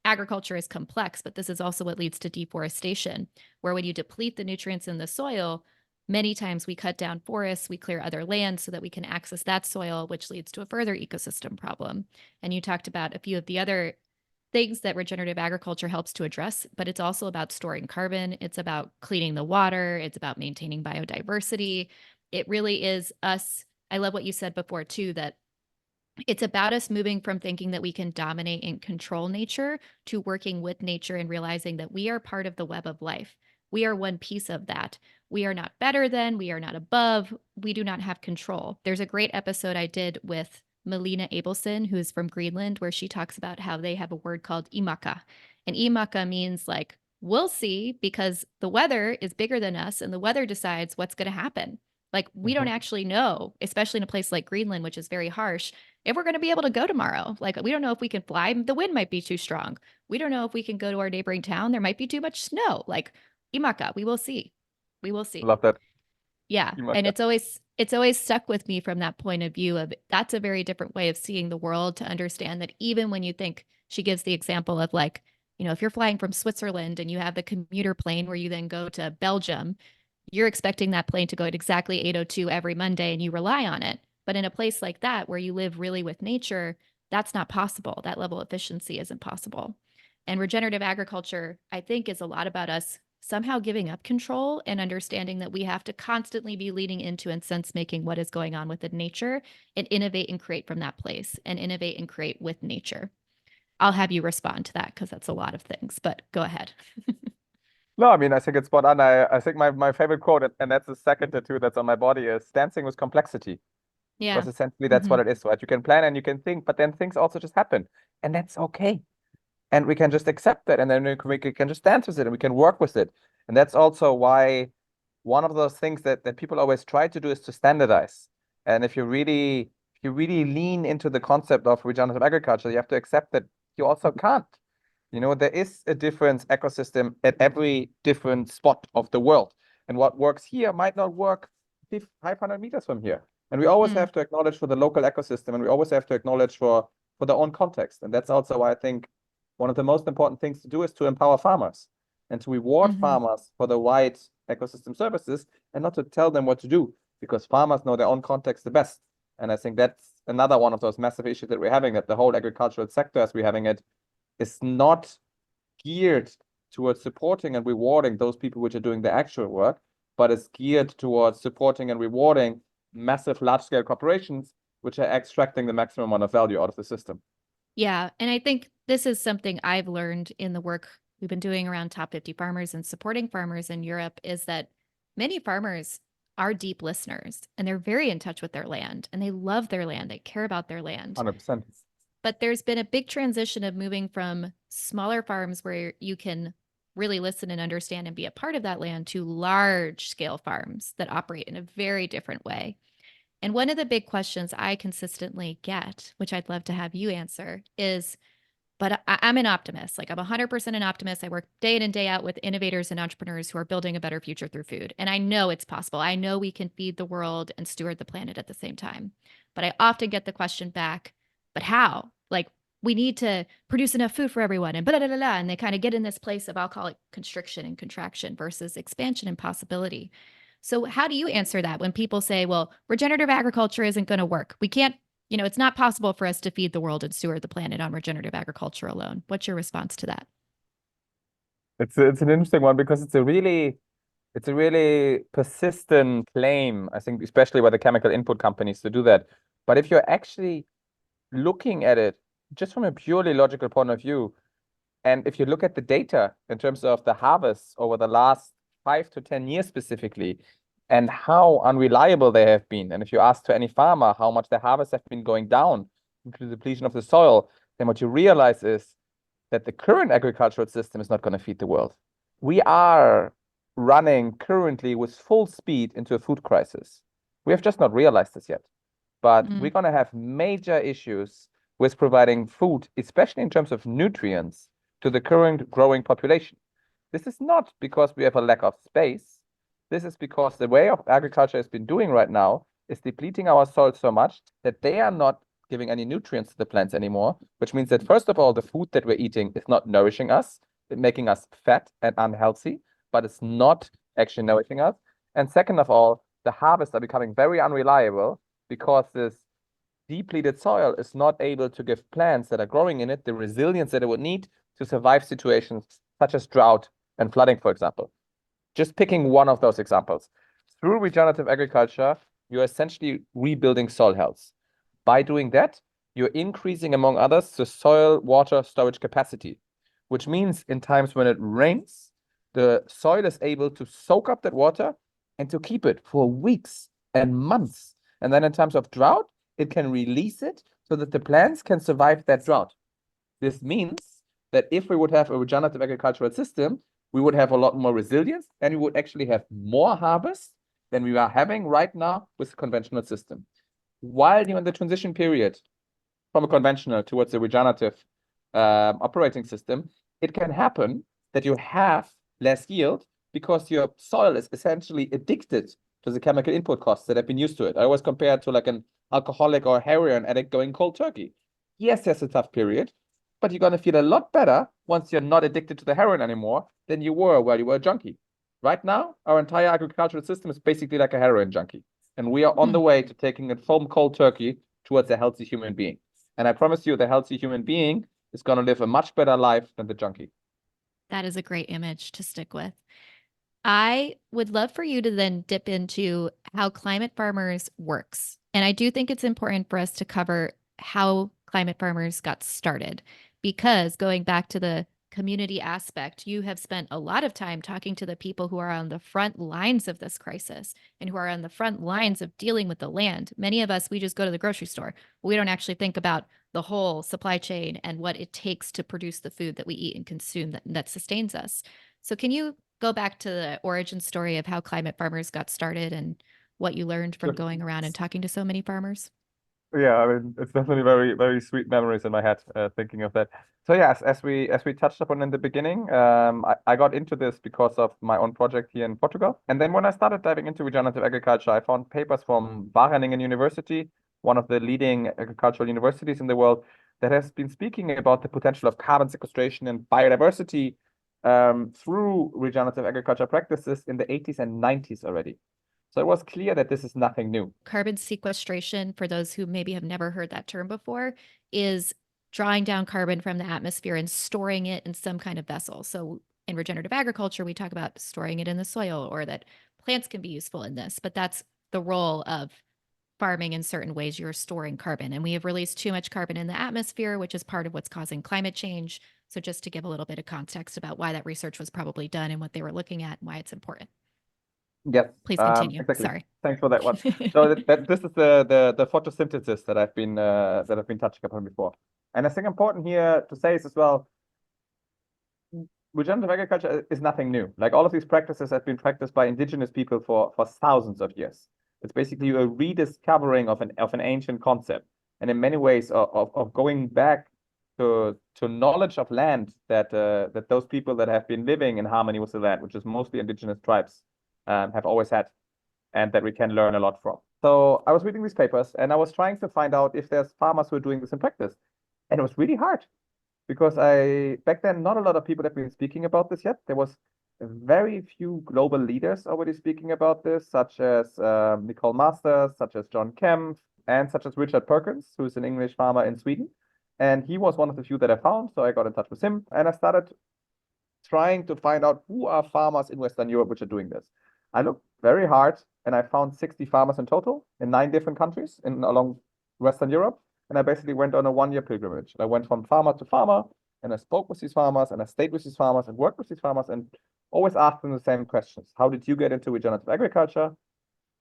agriculture is complex, but this is also what leads to deforestation, where when you deplete the nutrients in the soil, many times we cut down forests, we clear other land so that we can access that soil, which leads to a further ecosystem problem. And you talked about a few of the other things that regenerative agriculture helps to address, but it's also about storing carbon. It's about cleaning the water. It's about maintaining biodiversity. It really is us. I love what you said before too, that it's about us moving from thinking that we can dominate and control nature to working with nature and realizing that we are part of the web of life. We are one piece of that. We are not better than, we are not above, we do not have control. There's a great episode I did with Melina Abelson, who's from Greenland, where she talks about how they have a word called imaka. And imaka means like, we'll see, because the weather is bigger than us and the weather decides what's going to happen. Like, we don't actually know, especially in a place like Greenland, which is very harsh, if we're going to be able to go tomorrow. Like, we don't know if we can fly. The wind might be too strong. We don't know if we can go to our neighboring town. There might be too much snow. Like, imaka, we will see. We will see. Love that. Yeah. And Imaka. it's always stuck with me from that point of view of that's a very different way of seeing the world, to understand that even when you think, she gives the example of like, if you're flying from Switzerland and you have the commuter plane where you then go to Belgium, you're expecting that plane to go at exactly 8:02 every Monday and you rely on it. But in a place like that, where you live really with nature, that's not possible. That level of efficiency isn't possible. And regenerative agriculture, I think, is a lot about us somehow giving up control and understanding that we have to constantly be leading into and sense making what is going on within nature, and innovate and create from that place, and innovate and create with nature. I'll have you respond to that because that's a lot of things, but go ahead. No, I mean, I think it's spot on. I think my favorite quote, and that's the second tattoo that's on my body, is dancing with complexity. Yeah. Because essentially that's what it is, right? You can plan and you can think, but then things also just happen. And that's okay. And we can just accept that. And then we can just dance with it and we can work with it. And that's also why one of those things that people always try to do is to standardize. And if you really lean into the concept of regenerative agriculture, you have to accept that you also can't. There is a different ecosystem at every different spot of the world. And what works here might not work 500 meters from here. And we always have to acknowledge for the local ecosystem, and we always have to acknowledge for their own context. And that's also why I think one of the most important things to do is to empower farmers and to reward farmers for the right ecosystem services, and not to tell them what to do, because farmers know their own context the best. And I think that's another one of those massive issues that we're having, that the whole agricultural sector, as we're having it, is not geared towards supporting and rewarding those people which are doing the actual work, but is geared towards supporting and rewarding massive large-scale corporations which are extracting the maximum amount of value out of the system. Yeah. And I think this is something I've learned in the work we've been doing around top 50 farmers and supporting farmers in Europe, is that many farmers are deep listeners and they're very in touch with their land and they love their land. They care about their land. 100%. But there's been a big transition of moving from smaller farms where you can really listen and understand and be a part of that land, to large scale farms that operate in a very different way. And one of the big questions I consistently get, which I'd love to have you answer, is, but I'm an optimist. Like, I'm 100% an optimist. I work day in and day out with innovators and entrepreneurs who are building a better future through food. And I know it's possible. I know we can feed the world and steward the planet at the same time. But I often get the question back, but how? Like, we need to produce enough food for everyone and blah, blah, blah, blah. And they kind of get in this place of, I'll call it constriction and contraction versus expansion and possibility. So how do you answer that when people say, well, regenerative agriculture isn't going to work? We can't, it's not possible for us to feed the world and steward the planet on regenerative agriculture alone. What's your response to that? It's an interesting one because it's a really persistent claim, I think, especially by the chemical input companies to do that. But if you're actually looking at it just from a purely logical point of view, and if you look at the data in terms of the harvests over the last 5 to 10 years specifically, and how unreliable they have been, and if you ask to any farmer how much their harvests have been going down due to the depletion of the soil, then what you realize is that the current agricultural system is not going to feed the world. We are running currently with full speed into a food crisis. We have just not realized this yet. But we're going to have major issues with providing food, especially in terms of nutrients, to the current growing population. This is not because we have a lack of space. This is because the way of agriculture has been doing right now is depleting our soil so much that they are not giving any nutrients to the plants anymore, which means that, first of all, the food that we're eating is not nourishing us, it's making us fat and unhealthy, but it's not actually nourishing us. And second of all, the harvests are becoming very unreliable because this depleted soil is not able to give plants that are growing in it the resilience that it would need to survive situations such as drought and flooding, for example. Just picking one of those examples. Through regenerative agriculture, you're essentially rebuilding soil health. By doing that, you're increasing, among others, the soil water storage capacity, which means in times when it rains, the soil is able to soak up that water and to keep it for weeks and months. And then in times of drought, it can release it so that the plants can survive that drought. This means that if we would have a regenerative agricultural system, we would have a lot more resilience and we would actually have more harvest than we are having right now with the conventional system. While you're in the transition period from a conventional towards a regenerative operating system, it can happen that you have less yield because your soil is essentially addicted to the chemical input costs that have been used to it. I always compare it to like an alcoholic or heroin addict going cold turkey. Yes, there's a tough period, but you're going to feel a lot better once you're not addicted to the heroin anymore than you were while you were a junkie. Right now, our entire agricultural system is basically like a heroin junkie. And we are on the way to taking it from cold turkey towards a healthy human being. And I promise you, the healthy human being is going to live a much better life than the junkie. That is a great image to stick with. I would love for you to then dip into how Climate Farmers works. And I do think it's important for us to cover how Climate Farmers got started, because going back to the community aspect, you have spent a lot of time talking to the people who are on the front lines of this crisis and who are on the front lines of dealing with the land. Many of us, we just go to the grocery store. We don't actually think about the whole supply chain and what it takes to produce the food that we eat and consume that sustains us. So can you go back to the origin story of how Climate Farmers got started and what you learned from going around and talking to so many farmers? Yeah, I mean, it's definitely very, very sweet memories in my head, thinking of that. So yes, as we touched upon in the beginning, I got into this because of my own project here in Portugal. And then when I started diving into regenerative agriculture, I found papers from Wageningen University, one of the leading agricultural universities in the world, that has been speaking about the potential of carbon sequestration and biodiversity through regenerative agriculture practices in the 80s and 90s already. So it was clear that this is nothing new. Carbon sequestration, for those who maybe have never heard that term before, is drawing down carbon from the atmosphere and storing it in some kind of vessel. So in regenerative agriculture, we talk about storing it in the soil, or that plants can be useful in this, but that's the role of farming. In certain ways, you're storing carbon, and we have released too much carbon in the atmosphere, which is part of what's causing climate change. So just to give a little bit of context about why that research was probably done and what they were looking at and why it's important. Yes, Please continue. exactly. Sorry. Thanks for that one. So this is the photosynthesis that I've been touching upon before. And I think important here to say is as well, regenerative agriculture is nothing new. Like, all of these practices have been practiced by indigenous people for thousands of years. It's basically a rediscovering of an ancient concept, and in many ways of going back to knowledge of land that those people that have been living in harmony with the land, which is mostly indigenous tribes, have always had, and that we can learn a lot from. So I was reading these papers and I was trying to find out if there's farmers who are doing this in practice. And it was really hard because back then, not a lot of people have been speaking about this yet. There was very few global leaders already speaking about this, such as Nicole Masters, such as John Kempf, and such as Richard Perkins, who's an English farmer in Sweden. And he was one of the few that I found. So I got in touch with him and I started trying to find out who are farmers in Western Europe which are doing this. I looked very hard and I found 60 farmers in total in 9 different countries along Western Europe. And I basically went on a 1-year pilgrimage. I went from farmer to farmer and I spoke with these farmers and I stayed with these farmers and worked with these farmers and always asked them the same questions. How did you get into regenerative agriculture?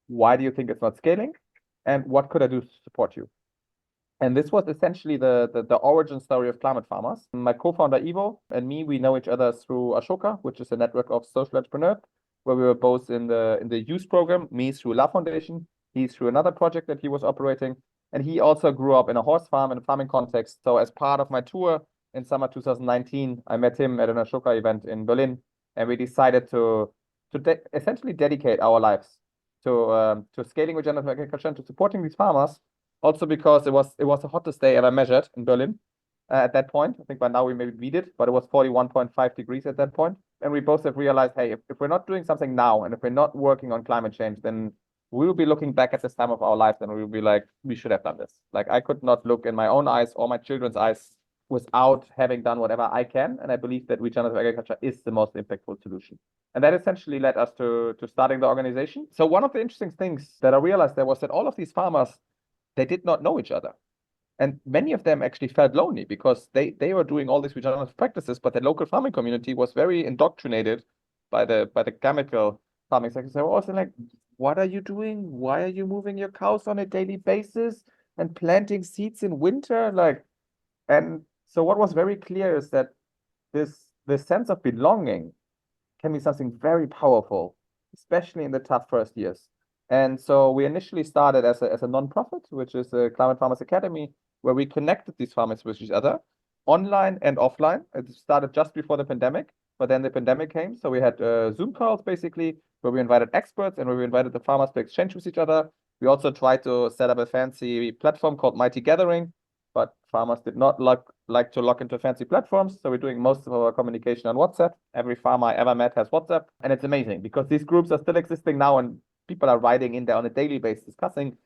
Why do you think it's not scaling? And what could I do to support you? And this was essentially the origin story of Climate Farmers. My co-founder Ivo and me, we know each other through Ashoka, which is a network of social entrepreneurs, where we were both in the youth program, me through La Foundation, he through another project that he was operating. And he also grew up in a horse farm in a farming context. So as part of my tour in summer 2019, I met him at an Ashoka event in Berlin, and we decided to essentially dedicate our lives to scaling regenerative agriculture and to supporting these farmers. Also because it was the hottest day ever measured in Berlin at that point. I think by now we maybe beat it, but it was 41.5 degrees at that point. And we both have realized, hey, if we're not doing something now and if we're not working on climate change, then we will be looking back at this time of our lives and we will be like, we should have done this. Like I could not look in my own eyes or my children's eyes without having done whatever I can. And I believe that regenerative agriculture is the most impactful solution. And that essentially led us to starting the organization. So one of the interesting things that I realized there was that all of these farmers, they did not know each other. And many of them actually felt lonely because they were doing all these regenerative practices, but the local farming community was very indoctrinated by the chemical farming sector. So they were also like, what are you doing? Why are you moving your cows on a daily basis and planting seeds in winter? And so what was very clear is that this sense of belonging can be something very powerful, especially in the tough first years. And so we initially started as a non-profit, which is a Climate Farmers Academy, where we connected these farmers with each other, online and offline. It started just before the pandemic, but then the pandemic came. So we had Zoom calls, basically, where we invited experts and where we invited the farmers to exchange with each other. We also tried to set up a fancy platform called Mighty Gathering, but farmers did not like to log into fancy platforms. So we're doing most of our communication on WhatsApp. Every farmer I ever met has WhatsApp. And it's amazing because these groups are still existing now and people are writing in there on a daily basis, discussing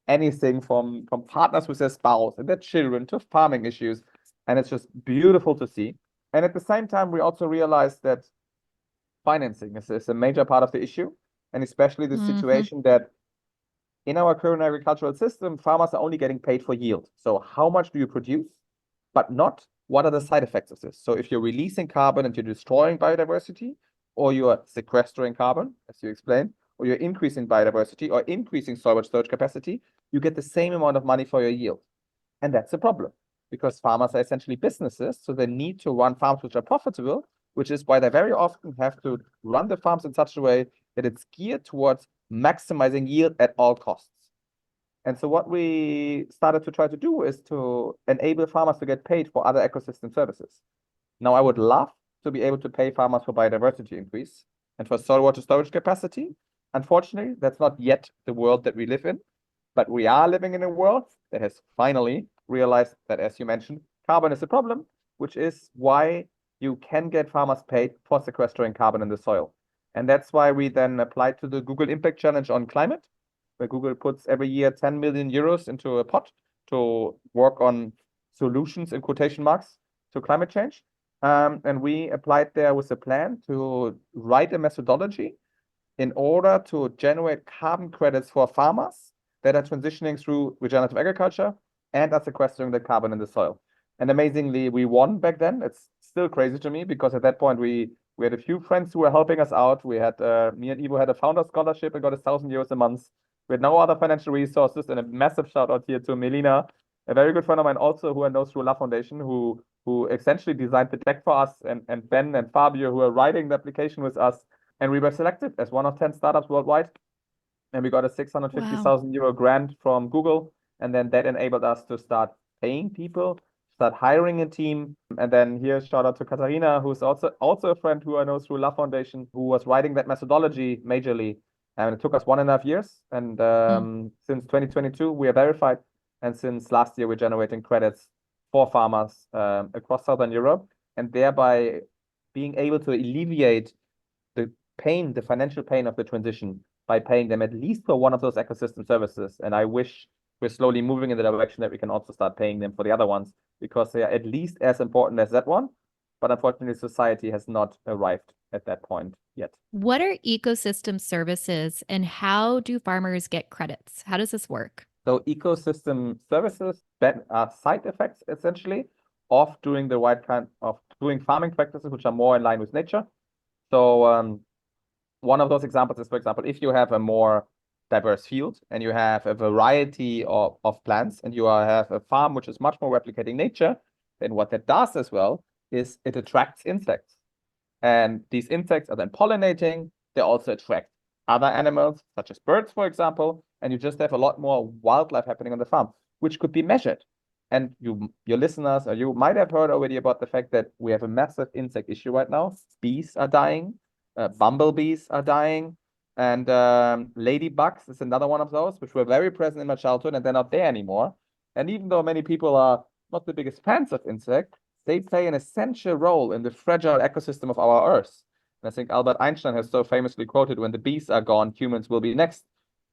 anything from partners with their spouse and their children to farming issues. And it's just beautiful to see. And at the same time, we also realized that financing is a major part of the issue. And especially the situation that in our current agricultural system, farmers are only getting paid for yield. So how much do you produce, but not what are the side effects of this? So if you're releasing carbon and you're destroying biodiversity, or you are sequestering carbon, as you explained, or you're increasing biodiversity or increasing soil storage capacity, you get the same amount of money for your yield. And that's a problem because farmers are essentially businesses. So they need to run farms which are profitable, which is why they very often have to run the farms in such a way that it's geared towards maximizing yield at all costs. And so what we started to try to do is to enable farmers to get paid for other ecosystem services. Now, I would love to be able to pay farmers for biodiversity increase and for soil water storage capacity. Unfortunately, that's not yet the world that we live in, but we are living in a world that has finally realized that, as you mentioned, carbon is a problem, which is why you can get farmers paid for sequestering carbon in the soil. And that's why we then applied to the Google Impact Challenge on climate, where Google puts every year 10 million euros into a pot to work on solutions in quotation marks to climate change. And we applied there with a plan to write a methodology in order to generate carbon credits for farmers that are transitioning through regenerative agriculture and are sequestering the carbon in the soil. And amazingly, we won back then. It's still crazy to me because at that point we had a few friends who were helping us out. We had me and Ivo had a founder scholarship and got 1,000 euros a month. We had no other financial resources, and a massive shout out here to Melina, a very good friend of mine also who I know through La Foundation, who essentially designed the deck for us, and Ben and Fabio who are writing the application with us. And we were selected as one of 10 startups worldwide. And we got a 650,000 euro grant from Google. And then that enabled us to start paying people, start hiring a team. And then here, shout out to Katarina, who's also a friend who I know through La Foundation, who was writing that methodology majorly. And it took us 1.5 years. And since 2022, we are verified. And since last year, we're generating credits for farmers across Southern Europe, and thereby being able to alleviate the pain, the financial pain of the transition by paying them at least for one of those ecosystem services. And I wish we're slowly moving in the direction that we can also start paying them for the other ones, because they are at least as important as that one. But unfortunately, society has not arrived at that point yet. What are ecosystem services and how do farmers get credits? How does this work? So ecosystem services are side effects, essentially, of doing the right kind of doing farming practices, which are more in line with nature. So one of those examples is, for example, if you have a more diverse field and you have a variety of plants and you have a farm which is much more replicating nature, then what that does as well is it attracts insects. And these insects are then pollinating. They also attract other animals, such as birds, for example, and you just have a lot more wildlife happening on the farm, which could be measured. And your listeners, or you might have heard already about the fact that we have a massive insect issue right now. Bees are dying, bumblebees are dying, and ladybugs is another one of those, which were very present in my childhood, and they're not there anymore. And even though many people are not the biggest fans of insects, they play an essential role in the fragile ecosystem of our Earth. And I think Albert Einstein has so famously quoted, when the bees are gone, humans will be next.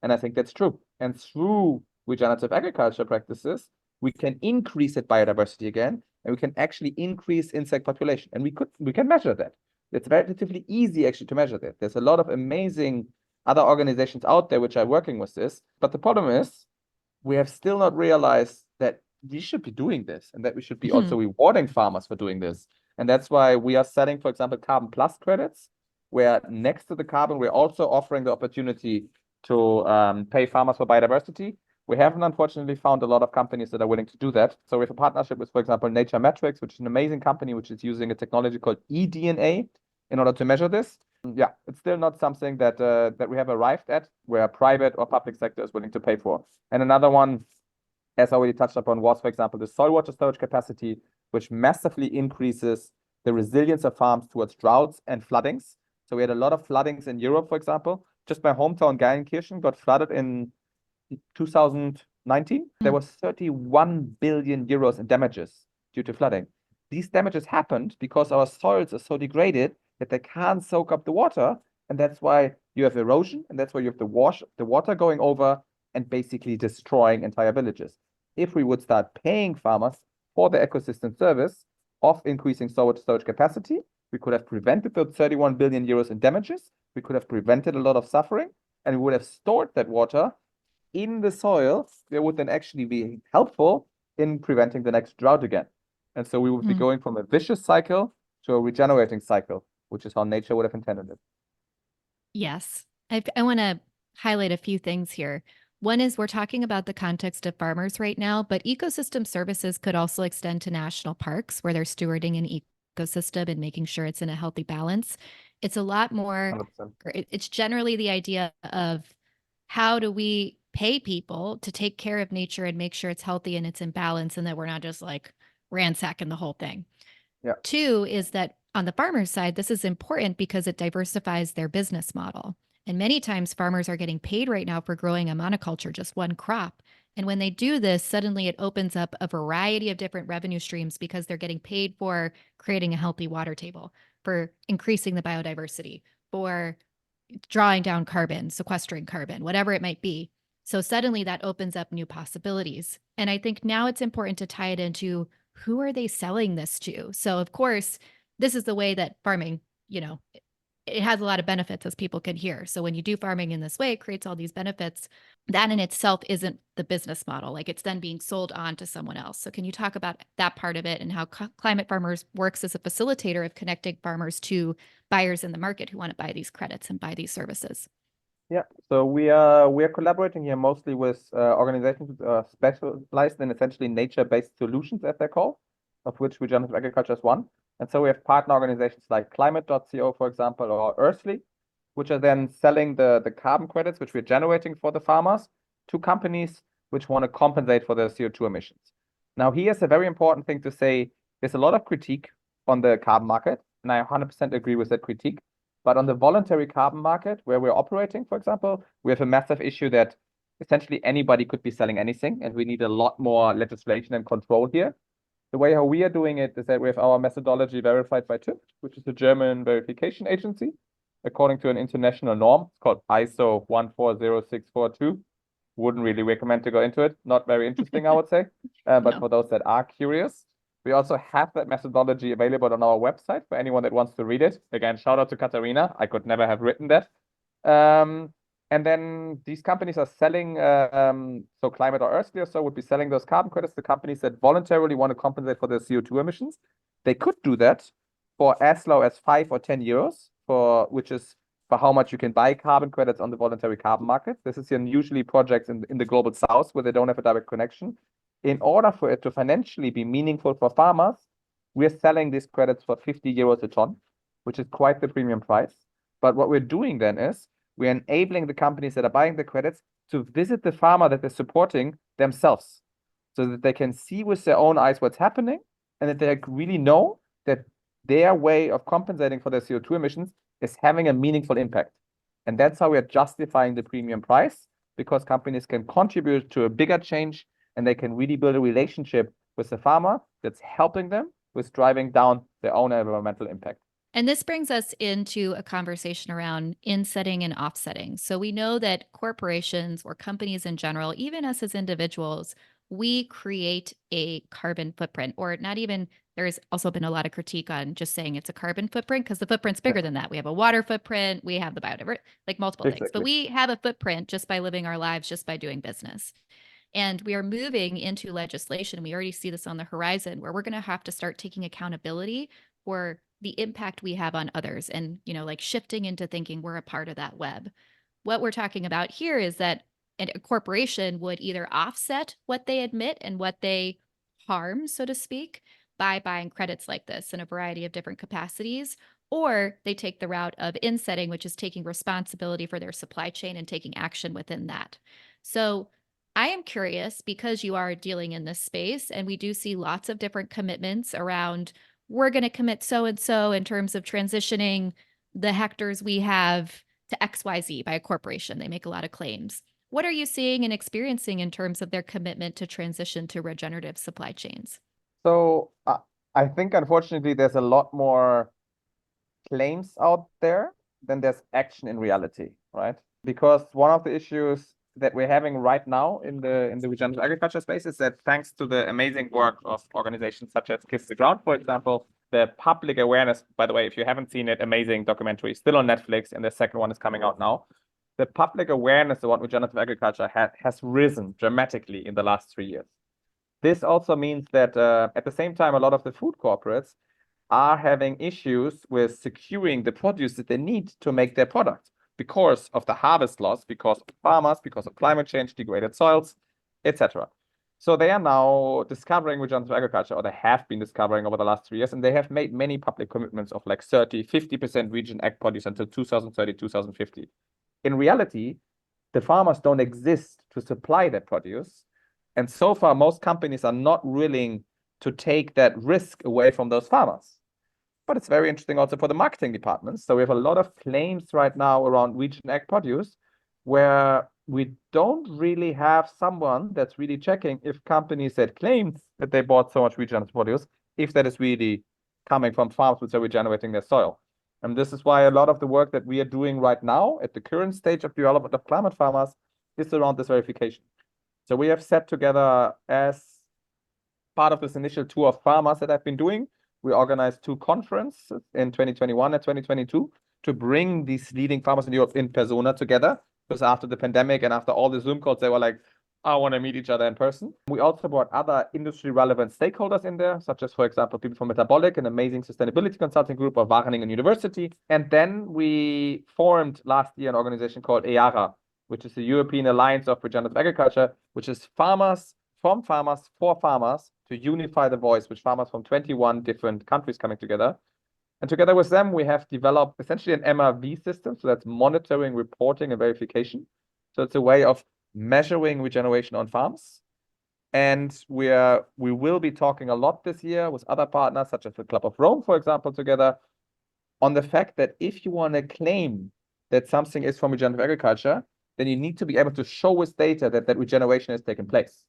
And I think that's true. And through regenerative agriculture practices, we can increase that biodiversity again, and we can actually increase insect population. And we can measure that. It's relatively easy actually to measure that. There's a lot of amazing other organizations out there which are working with this. But the problem is, we have still not realized that we should be doing this and that we should be also rewarding farmers for doing this. And that's why we are selling, for example, carbon plus credits, where next to the carbon, we're also offering the opportunity to pay farmers for biodiversity. We haven't, unfortunately, found a lot of companies that are willing to do that. So we have a partnership with, for example, Nature Metrics, which is an amazing company which is using a technology called eDNA in order to measure this. Yeah, it's still not something that that we have arrived at, where private or public sector is willing to pay for. And another one, as already touched upon, was, for example, the soil water storage capacity, which massively increases the resilience of farms towards droughts and floodings. So we had a lot of floodings in Europe, for example. Just my hometown, Gelsenkirchen, got flooded in 2019. There was 31 billion euros in damages due to flooding. These damages happened because our soils are so degraded that they can't soak up the water. And that's why you have erosion, and that's why you have the water going over and basically destroying entire villages. If we would start paying farmers for the ecosystem service of increasing soil storage capacity, we could have prevented the 31 billion euros in damages. We could have prevented a lot of suffering, and we would have stored that water in the soil that would then actually be helpful in preventing the next drought again. And so we would be going from a vicious cycle to a regenerating cycle, which is how nature would have intended it. Yes. I want to highlight a few things here. One is we're talking about the context of farmers right now, but ecosystem services could also extend to national parks where they're stewarding an ecosystem and making sure it's in a healthy balance. It's a lot more, 100%. it's generally the idea of how do we pay people to take care of nature and make sure it's healthy and it's in balance and that we're not just like ransacking the whole thing. Yeah. Two is that on the farmer's side, this is important because it diversifies their business model. And many times farmers are getting paid right now for growing a monoculture, just one crop. And when they do this, suddenly it opens up a variety of different revenue streams because they're getting paid for creating a healthy water table, for increasing the biodiversity, for drawing down carbon, sequestering carbon, whatever it might be. So suddenly that opens up new possibilities. And I think now it's important to tie it into who are they selling this to? So of course, this is the way that farming, it has a lot of benefits, as people can hear. So when you do farming in this way, it creates all these benefits. That in itself isn't the business model. Like, it's then being sold on to someone else. So can you talk about that part of it and how Climate Farmers works as a facilitator of connecting farmers to buyers in the market who want to buy these credits and buy these services? Yeah, so we are collaborating here mostly with organizations specialized in essentially nature-based solutions, as they're called, of which regenerative agriculture is one. And so we have partner organizations like climate.co, for example, or Earthly, which are then selling the carbon credits, which we're generating for the farmers, to companies which want to compensate for their CO2 emissions. Now, here's a very important thing to say. There's a lot of critique on the carbon market, and I 100% agree with that critique. But on the voluntary carbon market, where we're operating, for example, we have a massive issue that essentially anybody could be selling anything, and we need a lot more legislation and control here. The way how we are doing it is that we have our methodology verified by TÜV, which is a German verification agency, according to an international norm. It's called ISO 140642. Wouldn't really recommend to go into it. Not very interesting, I would say. But No. for those that are curious, we also have that methodology available on our website for anyone that wants to read it. Again, shout out to Katarina. I could never have written that. And then these companies are selling, so Climate or Earthly or so would be selling those carbon credits to companies that voluntarily want to compensate for their CO2 emissions. They could do that for as low as 5 or 10 euros, which is for how much you can buy carbon credits on the voluntary carbon market. This is usually projects in the global south where they don't have a direct connection. In order for it to financially be meaningful for farmers, we're selling these credits for 50 euros a ton, which is quite the premium price. But what we're doing then is we're enabling the companies that are buying the credits to visit the farmer that they're supporting themselves so that they can see with their own eyes what's happening and that they really know that their way of compensating for their CO2 emissions is having a meaningful impact. And that's how we are justifying the premium price, because companies can contribute to a bigger change and they can really build a relationship with the farmer that's helping them with driving down their own environmental impact. And this brings us into a conversation around insetting and offsetting. So we know that corporations or companies in general, even us as individuals, we create a carbon footprint, or not even, there's also been a lot of critique on just saying it's a carbon footprint because the footprint's bigger than that. We have a water footprint, we have the biodiversity, like multiple things, but we have a footprint just by living our lives, just by doing business. And we are moving into legislation. We already see this on the horizon where we're going to have to start taking accountability for the impact we have on others and, like shifting into thinking we're a part of that web. What we're talking about here is that a corporation would either offset what they admit and what they harm, so to speak, by buying credits like this in a variety of different capacities, or they take the route of insetting, which is taking responsibility for their supply chain and taking action within that. So I am curious, because you are dealing in this space and we do see lots of different commitments around we're going to commit so-and-so in terms of transitioning the hectares we have to XYZ by a corporation. They make a lot of claims. What are you seeing and experiencing in terms of their commitment to transition to regenerative supply chains? So I think, unfortunately, there's a lot more claims out there than there's action in reality, right? Because one of the issues that we're having right now in the regenerative agriculture space is that thanks to the amazing work of organizations such as Kiss the Ground, for example, the public awareness, by the way, if you haven't seen it, amazing documentary, still on Netflix, and the second one is coming out now. The public awareness about regenerative agriculture has risen dramatically in the last 3 years. This also means that at the same time, a lot of the food corporates are having issues with securing the produce that they need to make their product because of the harvest loss, because of farmers, because of climate change, degraded soils, etc. So they are now discovering regenerative agriculture, or they have been discovering over the last 3 years, and they have made many public commitments of like 30, 50% region ag produce until 2030, 2050. In reality, the farmers don't exist to supply that produce. And so far, most companies are not willing to take that risk away from those farmers. But it's very interesting also for the marketing departments. So we have a lot of claims right now around region ag produce where we don't really have someone that's really checking if companies that claim that they bought so much regenerative produce, if that is really coming from farms which are regenerating their soil. And this is why a lot of the work that we are doing right now at the current stage of development of climate farmers is around this verification. So we have set together, as part of this initial tour of farmers that I've been doing, we organized 2 conferences in 2021 and 2022 to bring these leading farmers in Europe in persona together. Because after the pandemic and after all the Zoom calls, they were like, I want to meet each other in person. We also brought other industry relevant stakeholders in there, such as, for example, people from Metabolic, an amazing sustainability consulting group of Wageningen University. And then we formed last year an organization called EARA, which is the European Alliance of Regenerative Agriculture, which is farmers from farmers for farmers to unify the voice, with farmers from 21 different countries coming together. And together with them, we have developed essentially an MRV system. So that's monitoring, reporting, and verification. So it's a way of measuring regeneration on farms. And we will be talking a lot this year with other partners, such as the Club of Rome, for example, together on the fact that if you want to claim that something is from regenerative agriculture, then you need to be able to show with data that regeneration has taken place.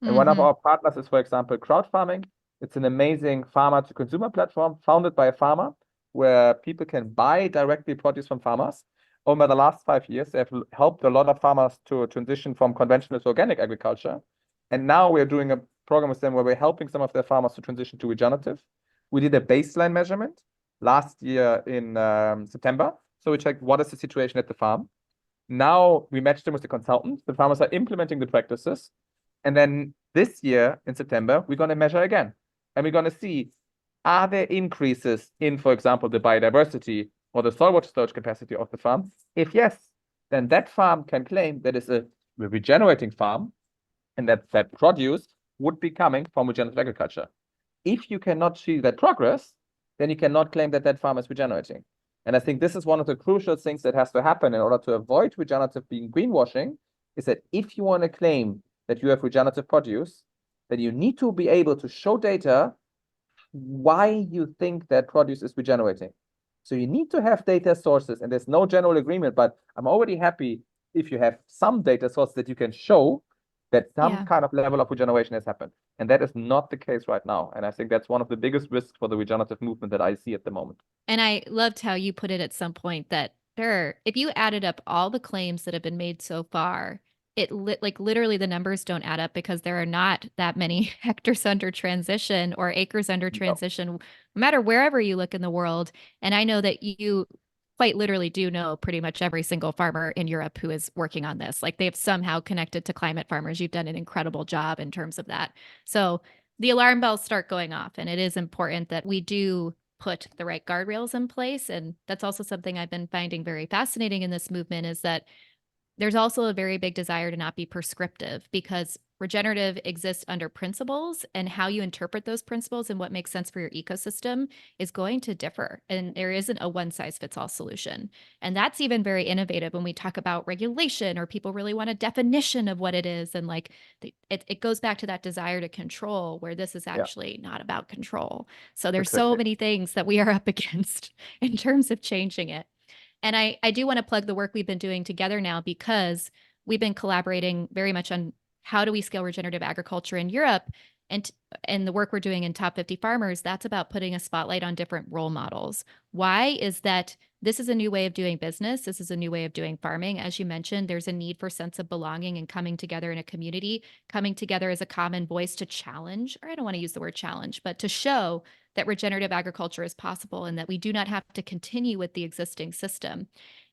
And one of our partners is, for example, crowd farming. It's an amazing farmer to consumer platform founded by a farmer where people can buy directly produce from farmers. Over the last 5 years, they have helped a lot of farmers to transition from conventional to organic agriculture. And now we're doing a program with them where we're helping some of their farmers to transition to regenerative. We did a baseline measurement last year in September. So we checked what is the situation at the farm. Now we matched them with the consultants. The farmers are implementing the practices. And then this year in September, we're going to measure again. And we're going to see, are there increases in, for example, the biodiversity or the soil water storage capacity of the farm? If yes, then that farm can claim that it's a regenerating farm and that produce would be coming from regenerative agriculture. If you cannot see that progress, then you cannot claim that that farm is regenerating. And I think this is one of the crucial things that has to happen in order to avoid regenerative being greenwashing, is that if you want to claim that you have regenerative produce, then you need to be able to show data why you think that produce is regenerating. So you need to have data sources, and there's no general agreement, but I'm already happy if you have some data sources that you can show that some kind of level of regeneration has happened. And that is not the case right now. And I think that's one of the biggest risks for the regenerative movement that I see at the moment. And I loved how you put it at some point that if you added up all the claims that have been made so far, like literally the numbers don't add up because there are not that many hectares under transition or acres under transition, no matter wherever you look in the world. And I know that you quite literally do know pretty much every single farmer in Europe who is working on this. Like they've somehow connected to climate farmers. You've done an incredible job in terms of that. So the alarm bells start going off, and it is important that we do put the right guardrails in place. And that's also something I've been finding very fascinating in this movement, is that there's also a very big desire to not be prescriptive, because regenerative exists under principles, and how you interpret those principles and what makes sense for your ecosystem is going to differ. And there isn't a one size fits all solution. And that's even very innovative when we talk about regulation, or people really want a definition of what it is. And like it goes back to that desire to control, where this is actually not about control. So there's so many things that we are up against in terms of changing it. And I do want to plug the work we've been doing together now, because we've been collaborating very much on how do we scale regenerative agriculture in Europe. And the work we're doing in Top 50 Farmers, that's about putting a spotlight on different role models. Why is that? This is a new way of doing business. This is a new way of doing farming. As you mentioned, there's a need for sense of belonging and coming together in a community, coming together as a common voice to challenge, or I don't want to use the word challenge, but to show that regenerative agriculture is possible and that we do not have to continue with the existing system.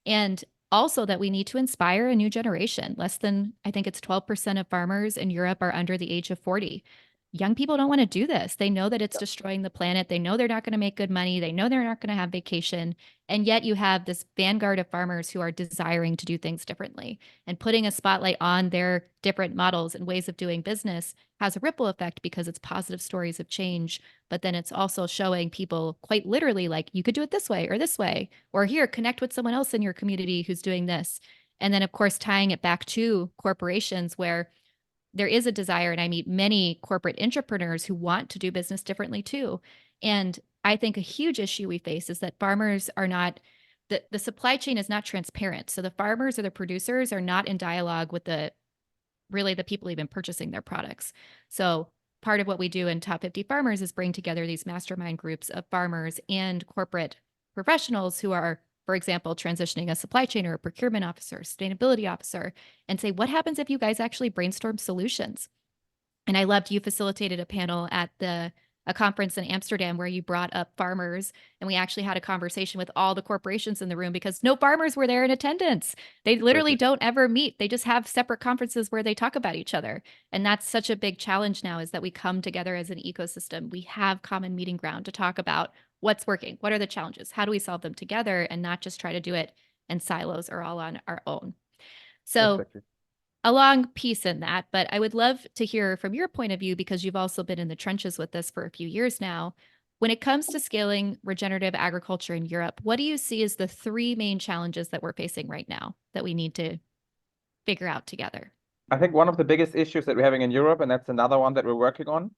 And also that we need to inspire a new generation. Less than, I think it's 12% of farmers in Europe are under the age of 40. Young people don't want to do this. They know that it's destroying the planet. They know they're not going to make good money. They know they're not going to have vacation. And yet you have this vanguard of farmers who are desiring to do things differently. And putting a spotlight on their different models and ways of doing business has a ripple effect, because it's positive stories of change. But then it's also showing people quite literally, like, you could do it this way, or here, connect with someone else in your community who's doing this. And then, of course, tying it back to corporations, where there is a desire, and I meet many corporate entrepreneurs who want to do business differently too. And I think a huge issue we face is that farmers are not, the supply chain is not transparent. So the farmers or the producers are not in dialogue with the people even purchasing their products. So part of what we do in Top 50 Farmers is bring together these mastermind groups of farmers and corporate professionals who are, for example, transitioning a supply chain or a procurement officer, sustainability officer, and say, what happens if you guys actually brainstorm solutions? And I loved you facilitated a panel at a conference in Amsterdam where you brought up farmers, and we actually had a conversation with all the corporations in the room, because no farmers were there in attendance. They literally don't ever meet. They just have separate conferences where they talk about each other. And that's such a big challenge now, is that we come together as an ecosystem. We have common meeting ground to talk about what's working, what are the challenges, how do we solve them together, and not just try to do it in silos or all on our own. So a long piece in that, but I would love to hear from your point of view, because you've also been in the trenches with this for a few years now. When it comes to scaling regenerative agriculture in Europe, what do you see as the three main challenges that we're facing right now that we need to figure out together? I think one of the biggest issues that we're having in Europe, and that's another one that we're working on,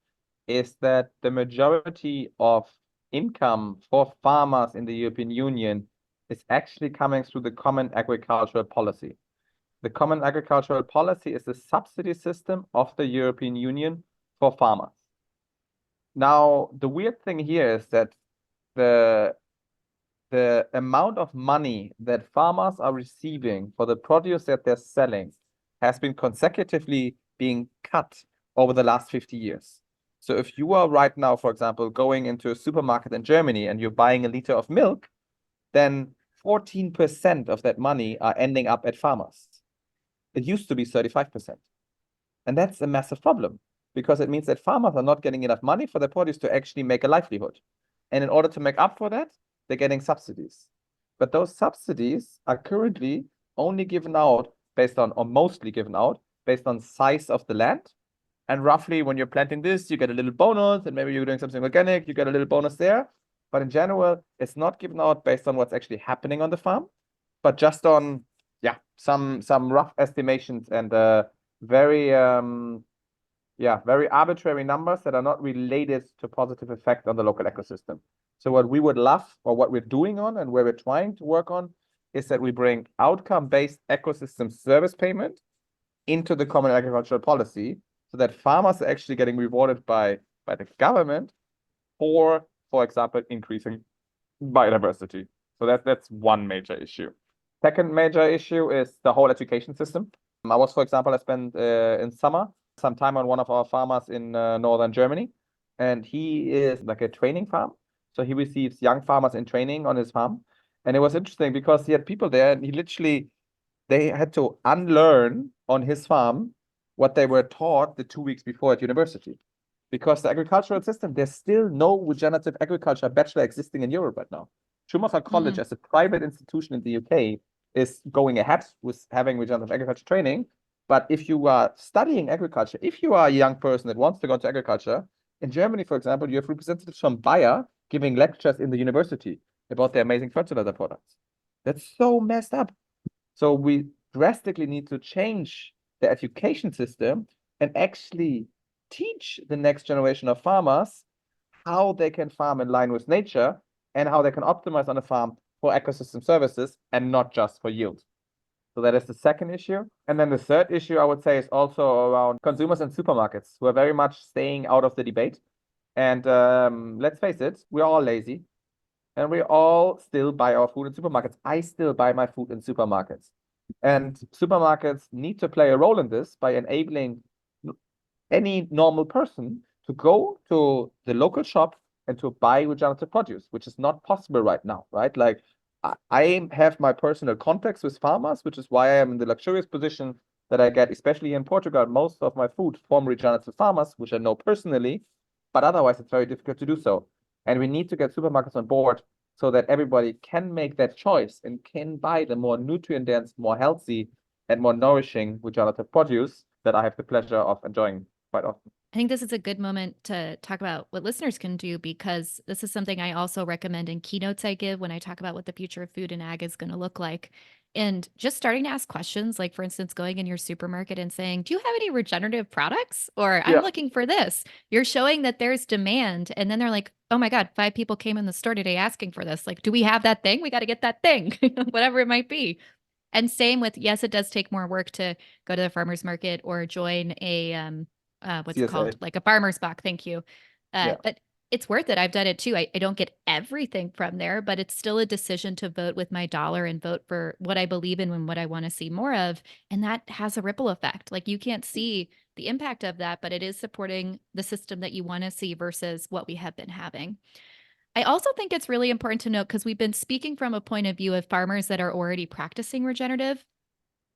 is that the majority of income for farmers in the European Union is actually coming through the Common Agricultural Policy. The Common Agricultural Policy is the subsidy system of the European Union for farmers. Now, the weird thing here is that the amount of money that farmers are receiving for the produce that they're selling has been consecutively being cut over the last 50 years. So if you are right now, for example, going into a supermarket in Germany and you're buying a liter of milk, then 14% of that money are ending up at farmers. It used to be 35%. And that's a massive problem because it means that farmers are not getting enough money for their produce to actually make a livelihood. And in order to make up for that, they're getting subsidies. But those subsidies are currently only given out based on, or mostly given out, based on size of the land. And roughly when you're planting this, you get a little bonus, and maybe you're doing something organic, you get a little bonus there. But in general, it's not given out based on what's actually happening on the farm, but just on, yeah, some rough estimations and very very arbitrary numbers that are not related to positive effect on the local ecosystem. So what we would love, or what we're doing on and where we're trying to work on, is that we bring outcome-based ecosystem service payment into the common agricultural policy so that farmers are actually getting rewarded by the government for example, increasing biodiversity. So that's one major issue. Second major issue is the whole education system. I spent in summer some time on one of our farmers in northern Germany, and he is like a training farm. So he receives young farmers in training on his farm. And it was interesting because he had people there and they had to unlearn on his farm what they were taught the 2 weeks before at university. Because the agricultural system, there's still no regenerative agriculture bachelor existing in Europe right now. Schumacher College, as a private institution in the UK, is going ahead with having regenerative agriculture training. But if you are studying agriculture, if you are a young person that wants to go into agriculture, in Germany, for example, you have representatives from Bayer giving lectures in the university about their amazing fertilizer products. That's so messed up. So we drastically need to change the education system and actually teach the next generation of farmers how they can farm in line with nature and how they can optimize on a farm for ecosystem services and not just for yield. So that is the second issue. And then the third issue, I would say, is also around consumers and supermarkets who are very much staying out of the debate. And let's face it, we're all lazy and we all still buy our food in supermarkets. I still buy my food in supermarkets. And supermarkets need to play a role in this by enabling any normal person to go to the local shop and to buy regenerative produce, which is not possible right now, right? Like I have my personal contacts with farmers, which is why I am in the luxurious position that I get, especially in Portugal, most of my food from regenerative farmers, which I know personally, but otherwise it's very difficult to do so. And we need to get supermarkets on board so that everybody can make that choice and can buy the more nutrient-dense, more healthy, and more nourishing regenerative produce that I have the pleasure of enjoying quite often. I think this is a good moment to talk about what listeners can do, because this is something I also recommend in keynotes I give when I talk about what the future of food and ag is going to look like. And just starting to ask questions, like, for instance, going in your supermarket and saying, do you have any regenerative products? Or I'm looking for this. You're showing that there's demand. And then they're like, oh my God, 5 people came in the store today asking for this. Like, do we have that thing? We got to get that thing, whatever it might be. And same with, yes, it does take more work to go to the farmer's market or join a, what's it called? Like a farmer's box. Thank you. But it's worth it. I've done it too. I don't get everything from there, but it's still a decision to vote with my dollar and vote for what I believe in and what I want to see more of. And that has a ripple effect. Like, you can't see the impact of that, but it is supporting the system that you want to see versus what we have been having. I also think it's really important to note, because we've been speaking from a point of view of farmers that are already practicing regenerative.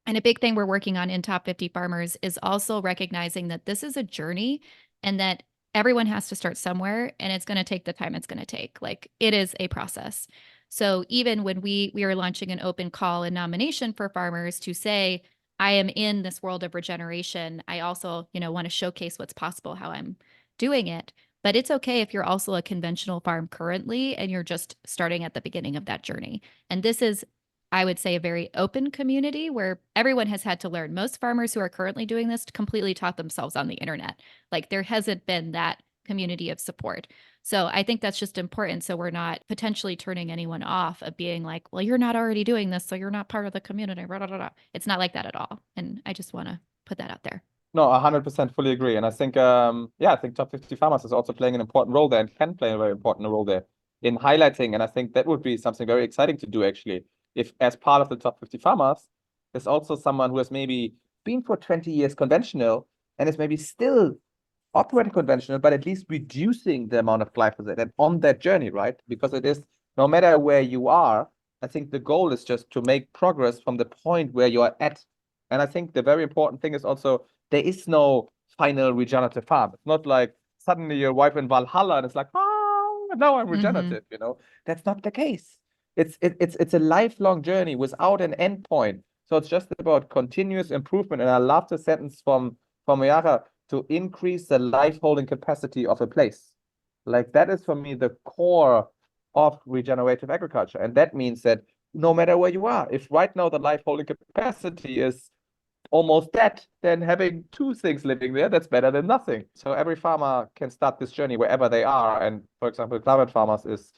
And a big thing we're working on in Top 50 Farmers is also recognizing that this is a journey and that everyone has to start somewhere, and it's going to take the time it's going to take. Like, it is a process. So even when we are launching an open call and nomination for farmers to say, I am in this world of regeneration, I also, want to showcase what's possible, how I'm doing it. But it's okay if you're also a conventional farm currently and you're just starting at the beginning of that journey. And this is, I would say, a very open community where everyone has had to learn. Most farmers who are currently doing this completely taught themselves on the internet. Like, there hasn't been that community of support. So I think that's just important. So we're not potentially turning anyone off of being like, well, you're not already doing this, so you're not part of the community. Blah, blah, blah. It's not like that at all. And I just want to put that out there. No, 100% fully agree. And I think, I think Top 50 Farmers is also playing an important role there and can play a very important role there in highlighting. And I think that would be something very exciting to do, actually. If, as part of the Top 50 Farmers, there's also someone who has maybe been for 20 years conventional and is maybe still operating conventional, but at least reducing the amount of glyphosate and on that journey, right? Because it is, no matter where you are, I think the goal is just to make progress from the point where you are at. And I think the very important thing is also, there is no final regenerative farm. It's not like suddenly your wife in Valhalla and it's like, oh, now I'm regenerative, you know? That's not the case. It's a lifelong journey without an end point. So it's just about continuous improvement. And I love the sentence from Yara, to increase the life holding capacity of a place. Like that is for me the core of regenerative agriculture. And that means that no matter where you are, if right now the life holding capacity is almost dead, then having two things living there, that's better than nothing. So every farmer can start this journey wherever they are. And for example, Climate Farmers is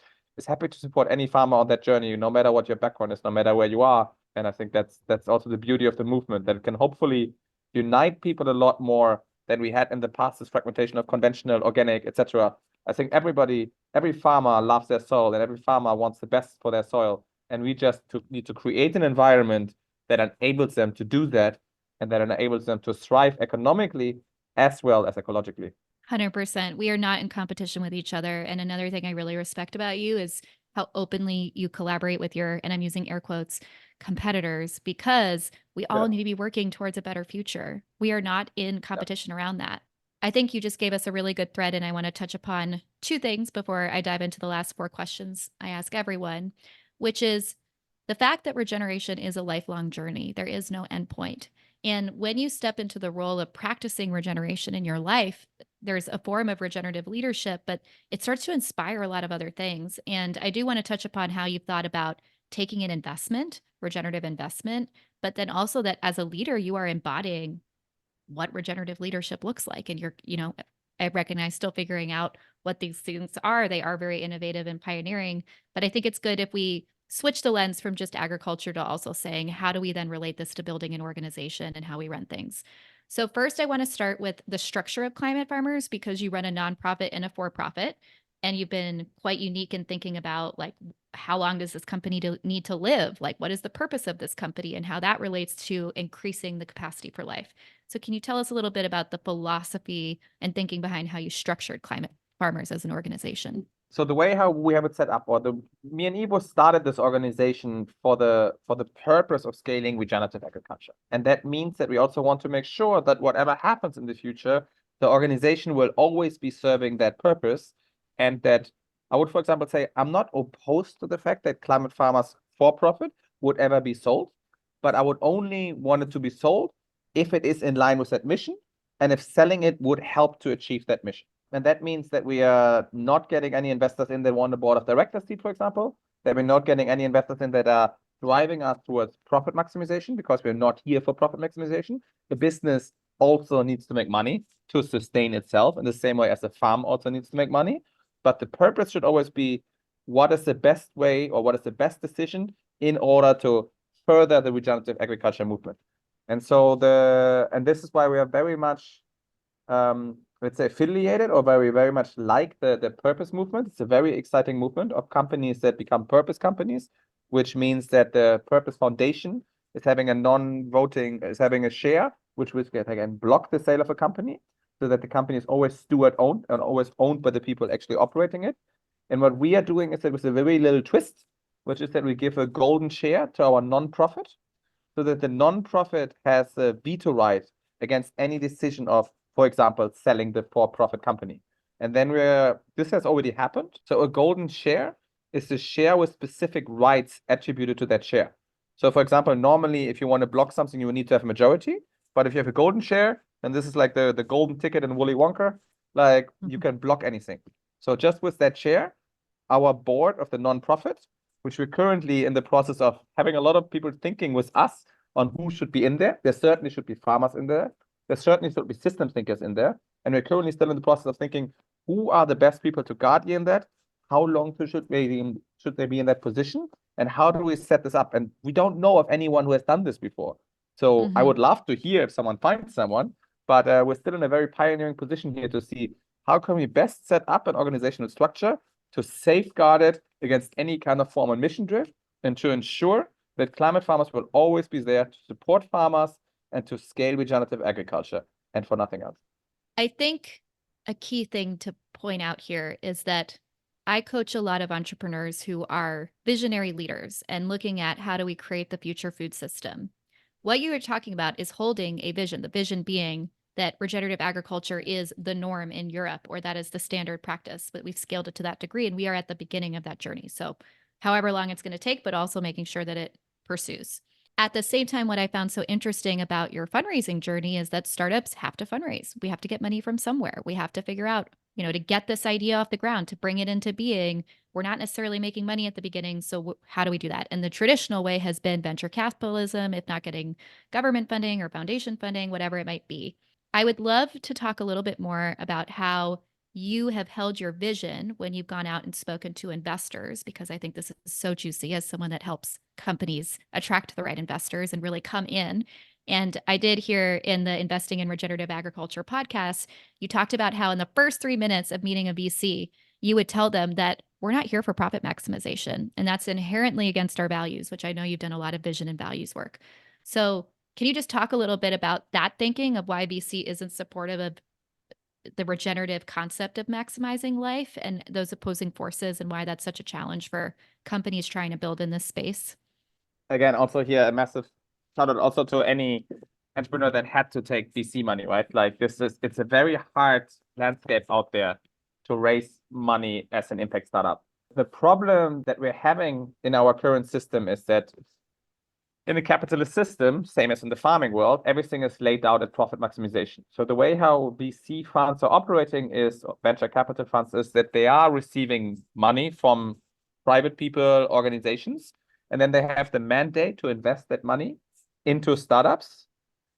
happy to support any farmer on that journey, no matter what your background is, no matter where you are. And I think that's also the beauty of the movement, that it can hopefully unite people a lot more than we had in the past, this fragmentation of conventional, organic, etc. I think every farmer loves their soil and every farmer wants the best for their soil. And we just need to create an environment that enables them to do that and that enables them to thrive economically as well as ecologically. 100%. We are not in competition with each other. And another thing I really respect about you is how openly you collaborate with your, and I'm using air quotes, competitors, because we all need to be working towards a better future. We are not in competition around that. I think you just gave us a really good thread, and I want to touch upon two things before I dive into the last 4 questions I ask everyone, which is the fact that regeneration is a lifelong journey. There is no endpoint. And when you step into the role of practicing regeneration in your life, there's a form of regenerative leadership, but it starts to inspire a lot of other things. And I do want to touch upon how you've thought about taking an investment, regenerative investment, but then also that as a leader, you are embodying what regenerative leadership looks like. And you're, I recognize still figuring out what these things are. They are very innovative and pioneering, but I think it's good if we switch the lens from just agriculture to also saying, how do we then relate this to building an organization and how we run things? So first, I want to start with the structure of Climate Farmers, because you run a nonprofit and a for-profit, and you've been quite unique in thinking about, like, how long does this company need to live? Like, what is the purpose of this company and how that relates to increasing the capacity for life? So can you tell us a little bit about the philosophy and thinking behind how you structured Climate Farmers as an organization? So the way how we have it set up, me and Ivo started this organization for the purpose of scaling regenerative agriculture. And that means that we also want to make sure that whatever happens in the future, the organization will always be serving that purpose. And that I would, for example, say, I'm not opposed to the fact that Climate Farmers for profit would ever be sold, but I would only want it to be sold if it is in line with that mission and if selling it would help to achieve that mission. And that means that we are not getting any investors in that want a board of directors seat, for example, that we're not getting any investors in that are driving us towards profit maximization, because we're not here for profit maximization. The business also needs to make money to sustain itself in the same way as the farm also needs to make money. But the purpose should always be, what is the best way or what is the best decision in order to further the regenerative agriculture movement. And so this is why we are very much let's say affiliated or very, very much like the purpose movement. It's a very exciting movement of companies that become purpose companies, which means that the Purpose Foundation is having a share, which can block the sale of a company, so that the company is always steward owned and always owned by the people actually operating it. And what we are doing is that with a very little twist, which is that we give a golden share to our non-profit, so that the non-profit has a veto right against any decision of, for example, selling the for-profit company. And then this has already happened. So a golden share is the share with specific rights attributed to that share. So for example, normally if you want to block something, you will need to have a majority. But if you have a golden share, and this is like the golden ticket in Willy Wonka, like you can block anything. So just with that share, our board of the nonprofit, which we're currently in the process of having a lot of people thinking with us on who should be in there. There certainly should be farmers in there. There certainly should be system thinkers in there. And we're currently still in the process of thinking, who are the best people to guardian that? How long should they be in that position? And how do we set this up? And we don't know of anyone who has done this before. So I would love to hear if someone finds someone, but we're still in a very pioneering position here to see how can we best set up an organizational structure to safeguard it against any kind of formal mission drift and to ensure that climate farmers will always be there to support farmers and to scale regenerative agriculture and for nothing else. I think a key thing to point out here is that I coach a lot of entrepreneurs who are visionary leaders and looking at how do we create the future food system. What you are talking about is holding a vision, the vision being that regenerative agriculture is the norm in Europe, or that is the standard practice, but we've scaled it to that degree and we are at the beginning of that journey. So however long it's going to take, but also making sure that it pursues. At the same time, what I found so interesting about your fundraising journey is that startups have to fundraise. We have to get money from somewhere. We have to figure out, to get this idea off the ground, to bring it into being. We're not necessarily making money at the beginning. So how do we do that? And the traditional way has been venture capitalism, if not getting government funding or foundation funding, whatever it might be. I would love to talk a little bit more about how you have held your vision when you've gone out and spoken to investors, because I think this is so juicy as someone that helps companies attract the right investors and really come in. And I did hear in the Investing in Regenerative Agriculture podcast, you talked about how in the first 3 minutes of meeting a VC, you would tell them that we're not here for profit maximization. And that's inherently against our values, which I know you've done a lot of vision and values work. So can you just talk a little bit about that thinking of why VC isn't supportive of the regenerative concept of maximizing life and those opposing forces and why that's such a challenge for companies trying to build in this space? Again, also here, a massive shout out also to any entrepreneur that had to take VC money, right? Like it's a very hard landscape out there to raise money as an impact startup. The problem that we're having in our current system is that in the capitalist system, same as in the farming world, everything is laid out at profit maximization. So the way how VC funds are operating is, venture capital funds, is that they are receiving money from private people, organizations, and then they have the mandate to invest that money into startups.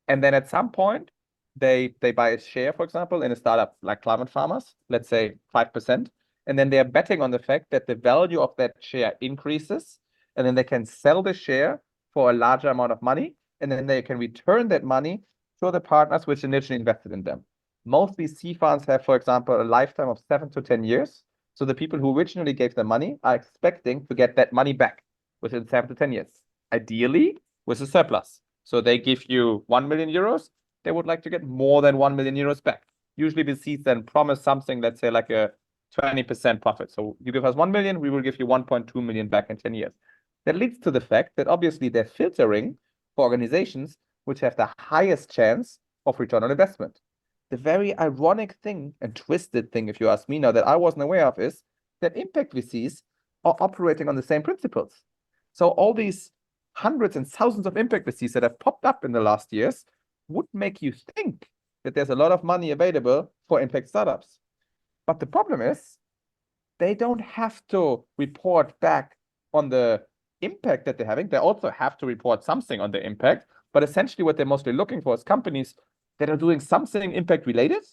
And then at some point, they buy a share, for example, in a startup like Climate Farmers, let's say 5%. And then they're betting on the fact that the value of that share increases, and then they can sell the share for a larger amount of money, and then they can return that money to the partners which initially invested in them. Most VC funds have, for example, a lifetime of 7 to 10 years. So the people who originally gave them money are expecting to get that money back within 7 to 10 years, ideally with a surplus. So they give you 1 million euros, they would like to get more than 1 million euros back. Usually VCs then promise something, let's say like a 20% profit. So you give us 1 million, we will give you 1.2 million back in 10 years. That leads to the fact that obviously they're filtering for organizations which have the highest chance of return on investment. The very ironic thing and twisted thing, if you ask me now, that I wasn't aware of is that impact VCs are operating on the same principles. So all these hundreds and thousands of impact VCs that have popped up in the last years would make you think that there's a lot of money available for impact startups. But the problem is they don't have to report back on the impact that they're having. They also have to report something on the impact, but essentially what they're mostly looking for is companies that are doing something impact related,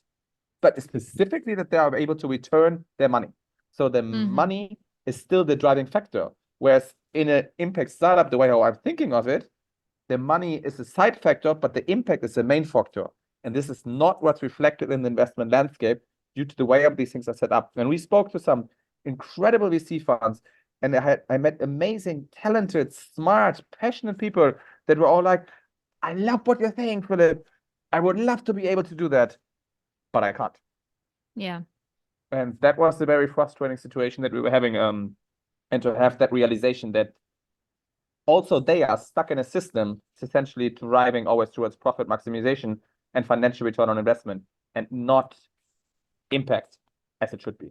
but specifically that they are able to return their money. So the money is still the driving factor. Whereas in an impact startup, the way how I'm thinking of it, the money is a side factor, but the impact is the main factor. And this is not what's reflected in the investment landscape due to the way of these things are set up. And we spoke to some incredible VC funds, and I met amazing, talented, smart, passionate people that were all like, I love what you're saying, Philippe. I would love to be able to do that, but I can't. Yeah. And that was the very frustrating situation that we were having, and to have that realization that also they are stuck in a system essentially driving always towards profit maximization and financial return on investment and not impact as it should be.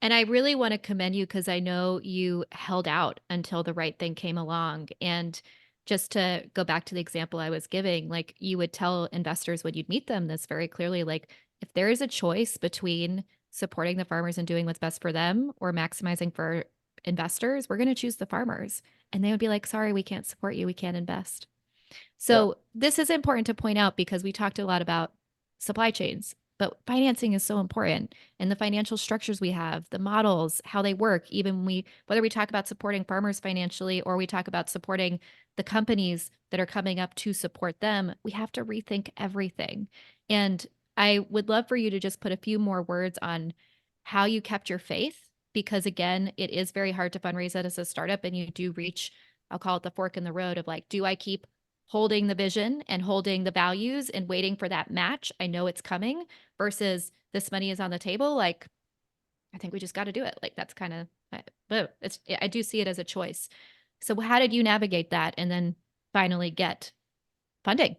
And I really want to commend you because I know you held out until the right thing came along. And just to go back to the example I was giving, like you would tell investors when you'd meet them this very clearly, like if there is a choice between supporting the farmers and doing what's best for them or maximizing for investors, we're going to choose the farmers. And they would be like, sorry, we can't support you. We can't invest. So this is important to point out because we talked a lot about supply chains, but financing is so important, and the financial structures we have, the models, how they work, even whether we talk about supporting farmers financially or we talk about supporting the companies that are coming up to support them, we have to rethink everything. And I would love for you to just put a few more words on how you kept your faith, because again, it is very hard to fundraise as a startup, and you do reach, I'll call it the fork in the road of like, do I keep holding the vision and holding the values and waiting for that match? I know it's coming, versus this money is on the table. Like, I think we just got to do it. Like, that's kind of, but I do see it as a choice. So how did you navigate that and then finally get funding?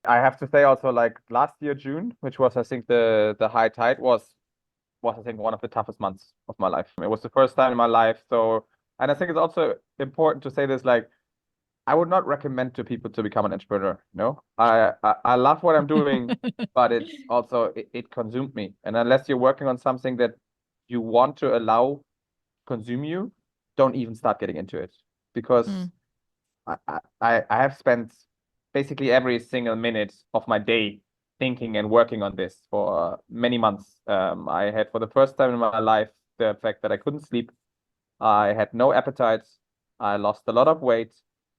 I have to say also, like last year, June, which was I think the high tide was I think one of the toughest months of my life. It was the first time in my life. So, and I think it's also important to say this, like, I would not recommend to people to become an entrepreneur. No, I love what I'm doing, but it's also, it consumed me. And unless you're working on something that you want to allow consume you, don't even start getting into it, because I have spent basically every single minute of my day thinking and working on this for many months. I had, for the first time in my life, the fact that I couldn't sleep. I had no appetite. I lost a lot of weight.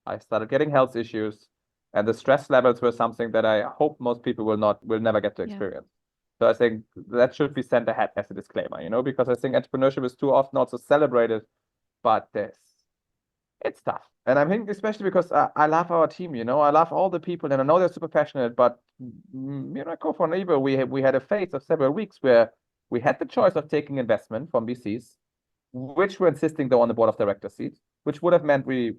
I started getting health issues, and the stress levels were something that I hope most people will never get to experience. So I think that should be sent ahead as a disclaimer, because I think entrepreneurship is too often also celebrated, but it's tough. And I think especially because I love our team, I love all the people, and I know they're super passionate, but co-founder Viva, we had a phase of several weeks where we had the choice of taking investment from VCs, which were insisting though on the board of directors seat, which would have meant we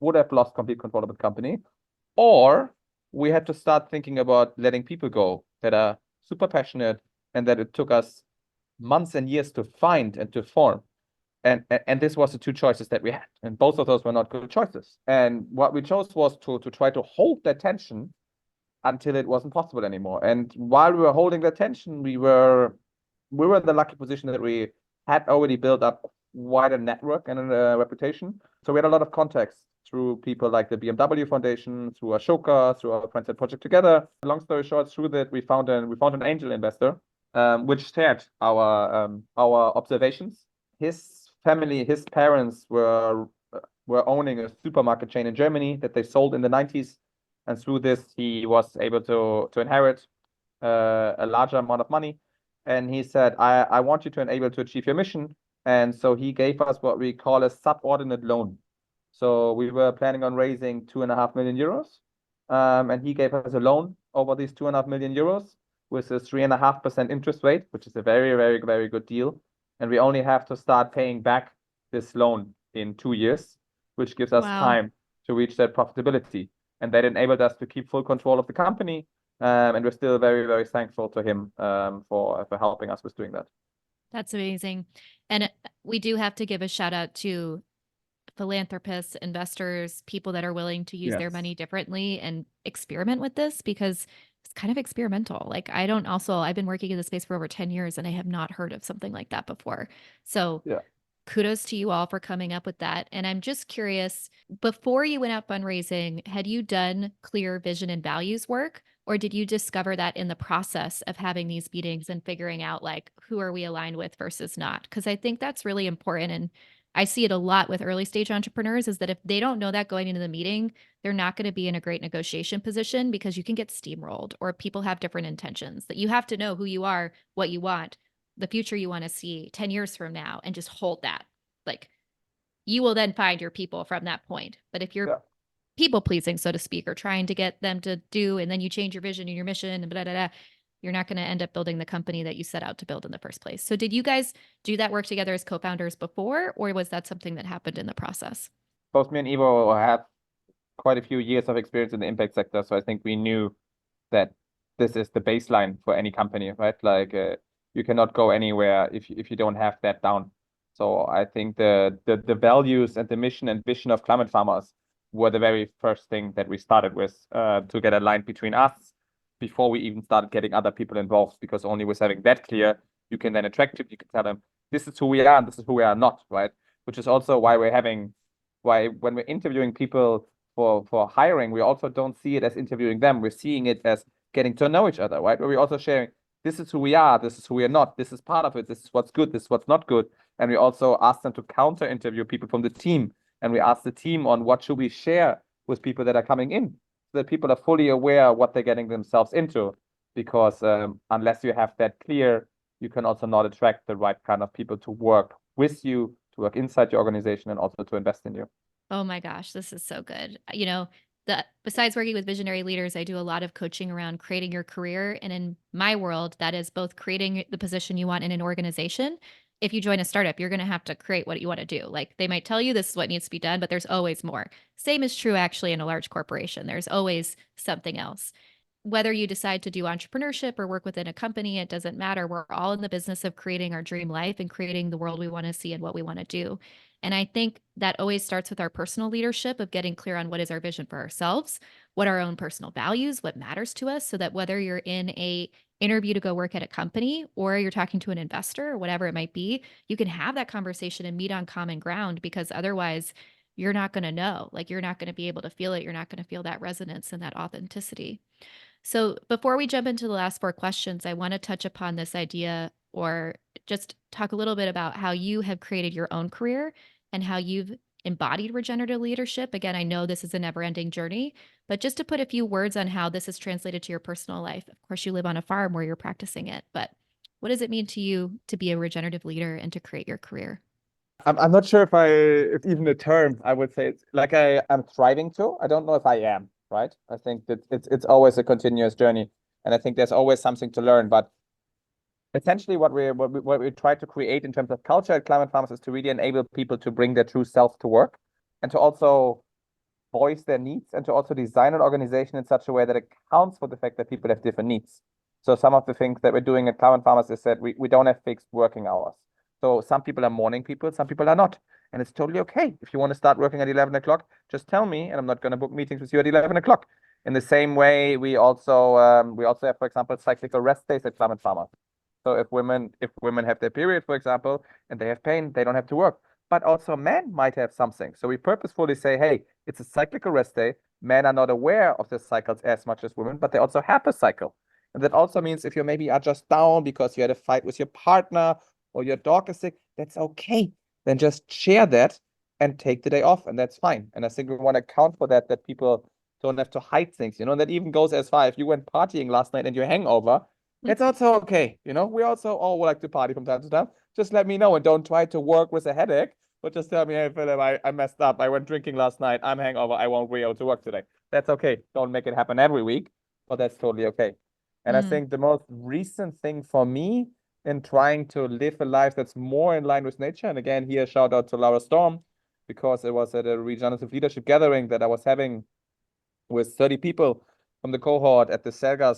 would have lost complete control of the company, or we had to start thinking about letting people go that are super passionate and that it took us months and years to find and to form. And this was the two choices that we had, and both of those were not good choices. And what we chose was to try to hold that tension until it wasn't possible anymore. And while we were holding that tension, we were in the lucky position that we had already built up quite a network and a reputation. So we had a lot of contacts through people like the BMW Foundation, through Ashoka, through our friends at Project Together. Long story short, through that we found an angel investor, which shared our observations. His family, his parents were owning a supermarket chain in Germany that they sold in the 90s. And through this, he was able to inherit a larger amount of money. And he said, I want you to enable to achieve your mission. And so he gave us what we call a subordinate loan. So we were planning on raising 2.5 million euros. And he gave us a loan over these 2.5 million euros with a 3.5% interest rate, which is a very, very, very good deal. And we only have to start paying back this loan in 2 years, which gives us time to reach that profitability. And that enabled us to keep full control of the company. And we're still very, very thankful to him for helping us with doing that. That's amazing. And we do have to give a shout out to philanthropists, investors, people that are willing to use their money differently and experiment with this, because it's kind of experimental. Like, I've been working in the space for over 10 years and I have not heard of something like that before. So kudos to you all for coming up with that. And I'm just curious, before you went out fundraising, had you done clear vision and values work, or did you discover that in the process of having these meetings and figuring out like, who are we aligned with versus not? Because I think that's really important. And I see it a lot with early stage entrepreneurs, is that if they don't know that going into the meeting, they're not going to be in a great negotiation position, because you can get steamrolled, or people have different intentions. That you have to know who you are, what you want, the future you want to see 10 years from now, and just hold that. Like, you will then find your people from that point. But if you're people pleasing, so to speak, or trying to get them to do, and then you change your vision and your mission and blah, blah, blah, you're not going to end up building the company that you set out to build in the first place. So did you guys do that work together as co-founders before, or was that something that happened in the process? Both me and Ivo have quite a few years of experience in the impact sector. So I think we knew that this is the baseline for any company, right? Like you cannot go anywhere if you don't have that down. So I think the values and the mission and vision of Climate Farmers were the very first thing that we started with to get aligned between us before we even started getting other people involved, because only with having that clear, you can then attract people, you can tell them, this is who we are and this is who we are not, right? Which is also why when we're interviewing people for hiring, we also don't see it as interviewing them. We're seeing it as getting to know each other, right? Where we're also sharing, this is who we are, this is who we are not, this is part of it, this is what's good, this is what's not good. And we also ask them to counter interview people from the team. And we ask the team on what should we share with people that are coming in, so that people are fully aware of what they're getting themselves into. Because unless you have that clear, you can also not attract the right kind of people to work with you, to work inside your organization, and also to invest in you. Oh my gosh, this is so good. Besides working with visionary leaders, I do a lot of coaching around creating your career. And in my world, that is both creating the position you want in an organization. If you join a startup, you're going to have to create what you want to do. Like they might tell you this is what needs to be done, but there's always more. Same is true actually in a large corporation. There's always something else. Whether you decide to do entrepreneurship or work within a company, it doesn't matter. We're all in the business of creating our dream life and creating the world we want to see and what we want to do. And I think that always starts with our personal leadership of getting clear on what is our vision for ourselves, what are our own personal values, what matters to us, so that whether you're in a interview to go work at a company or you're talking to an investor or whatever it might be, you can have that conversation and meet on common ground, because otherwise you're not going to know, like you're not going to be able to feel it. You're not going to feel that resonance and that authenticity. So before we jump into the last four questions, I want to touch upon this idea, or just talk a little bit about how you have created your own career and how you've embodied regenerative leadership. Again, I know this is a never-ending journey, but just to put a few words on how this is translated to your personal life. Of course, you live on a farm where you're practicing it, but what does it mean to you to be a regenerative leader and to create your career? I'm not sure if even the term, I would say it's like I'm thriving to. I don't know if I am, right? I think that it's always a continuous journey. And I think there's always something to learn. But essentially what we try to create in terms of culture at Climate Farmers is to really enable people to bring their true self to work, and to also voice their needs, and to also design an organization in such a way that it accounts for the fact that people have different needs. So some of the things that we're doing at Climate Farmers is that we don't have fixed working hours. So some people are morning people, some people are not. And it's totally okay. If you want to start working at 11 o'clock, just tell me, and I'm not going to book meetings with you at 11 o'clock. In the same way, we also have, for example, cyclical rest days at Climate Farmers. So if women have their period, for example, and they have pain, they don't have to work. But also men might have something. So we purposefully say, hey, it's a cyclical rest day. Men are not aware of the cycles as much as women, but they also have a cycle. And that also means if you maybe are just down because you had a fight with your partner or your dog is sick, that's okay. Then just share that and take the day off, and that's fine. And I think we want to account for that people don't have to hide things, that even goes as far. If you went partying last night and you're hangover, it's also okay. We also all like to party from time to time. Just let me know, and don't try to work with a headache, but just tell me, hey, Philip, I messed up. I went drinking last night. I'm hangover. I won't be able to work today. That's okay. Don't make it happen every week, but that's totally okay. And I think the most recent thing for me in trying to live a life that's more in line with nature, and again, here, shout out to Laura Storm, because it was at a regenerative leadership gathering that I was having with 30 people from the cohort at the Serra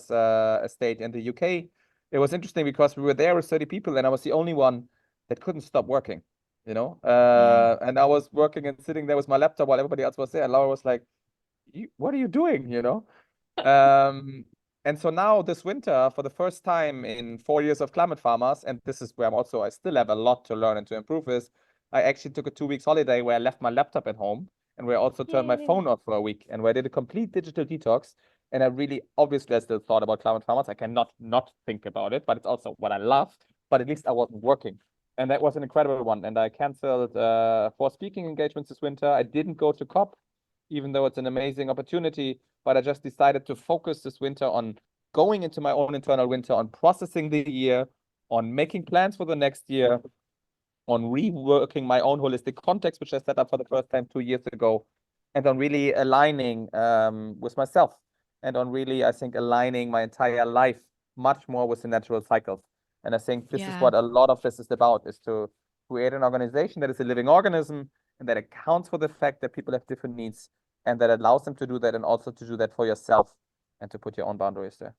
estate in the UK. It was interesting because we were there with 30 people, and I was the only one that couldn't stop working, and I was working and sitting there with my laptop while everybody else was there. And Laura was like, what are you doing, And so now this winter, for the first time in 4 years of Climate Farmers, and this is where I still have a lot to learn and to improve, is I actually took a 2 weeks holiday where I left my laptop at home, and where I also turned my phone off for a week, and where I did a complete digital detox. And obviously I still thought about Climate Farmers. I cannot not think about it, but it's also what I love, but at least I wasn't working. And that was an incredible one. And I canceled 4 speaking engagements this winter. I didn't go to COP, even though it's an amazing opportunity, but I just decided to focus this winter on going into my own internal winter, on processing the year, on making plans for the next year, on reworking my own holistic context, which I set up for the first time 2 years ago, and on really aligning with myself, and on really, I think, aligning my entire life much more with the natural cycles. And I think this is what a lot of this is about, is to create an organization that is a living organism and that accounts for the fact that people have different needs, and that allows them to do that, and also to do that for yourself and to put your own boundaries there.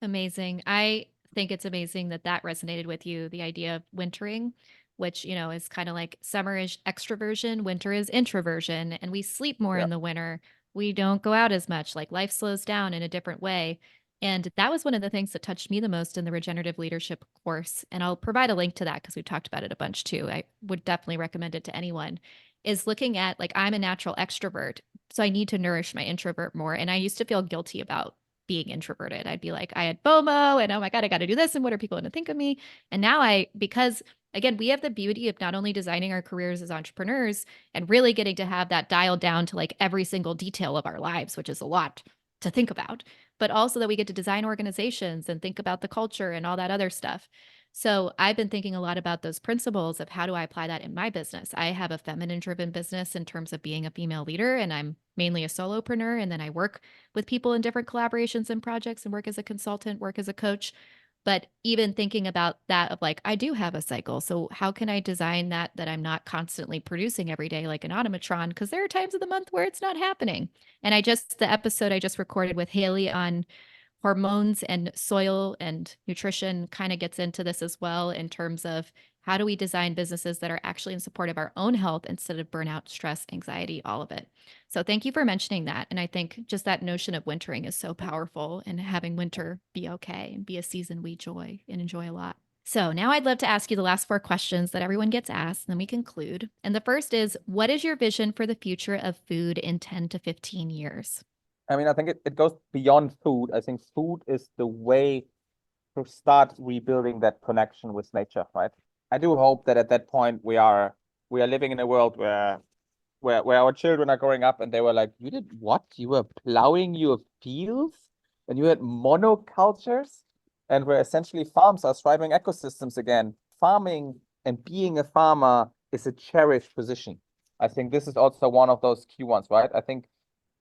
Amazing. I think it's amazing that resonated with you, the idea of wintering, which, is kind of like summer is extroversion, winter is introversion, and we sleep more in the winter. We don't go out as much, like life slows down in a different way. And that was one of the things that touched me the most in the regenerative leadership course. And I'll provide a link to that because we've talked about it a bunch too. I would definitely recommend it to anyone. Is looking at, like, I'm a natural extrovert, so I need to nourish my introvert more. And I used to feel guilty about being introverted. I'd be like, I had FOMO and oh my God, I got to do this. And what are people going to think of me? And now because again, we have the beauty of not only designing our careers as entrepreneurs and really getting to have that dialed down to like every single detail of our lives, which is a lot to think about, but also that we get to design organizations and think about the culture and all that other stuff. So I've been thinking a lot about those principles of how do I apply that in my business. I have a feminine driven business in terms of being a female leader, and I'm mainly a solopreneur. And then I work with people in different collaborations and projects and work as a consultant, work as a coach. But even thinking about that of like, I do have a cycle. So how can I design that I'm not constantly producing every day like an automatron? Because there are times of the month where it's not happening. And the episode I just recorded with Haley on hormones and soil and nutrition kind of gets into this as well in terms of how do we design businesses that are actually in support of our own health instead of burnout, stress, anxiety, all of it. So thank you for mentioning that. And I think just that notion of wintering is so powerful, and having winter be okay and be a season we enjoy a lot. So now I'd love to ask you the last 4 questions that everyone gets asked, and then we conclude. And the first is, what is your vision for the future of food in 10 to 15 years? I mean, I think it goes beyond food. I think food is the way to start rebuilding that connection with nature, right? I do hope that at that point we are living in a world where our children are growing up and they were like, you did what? You were plowing your fields and you had monocultures, and where essentially farms are thriving ecosystems again. Farming and being a farmer is a cherished position. I think this is also one of those key ones, right? I think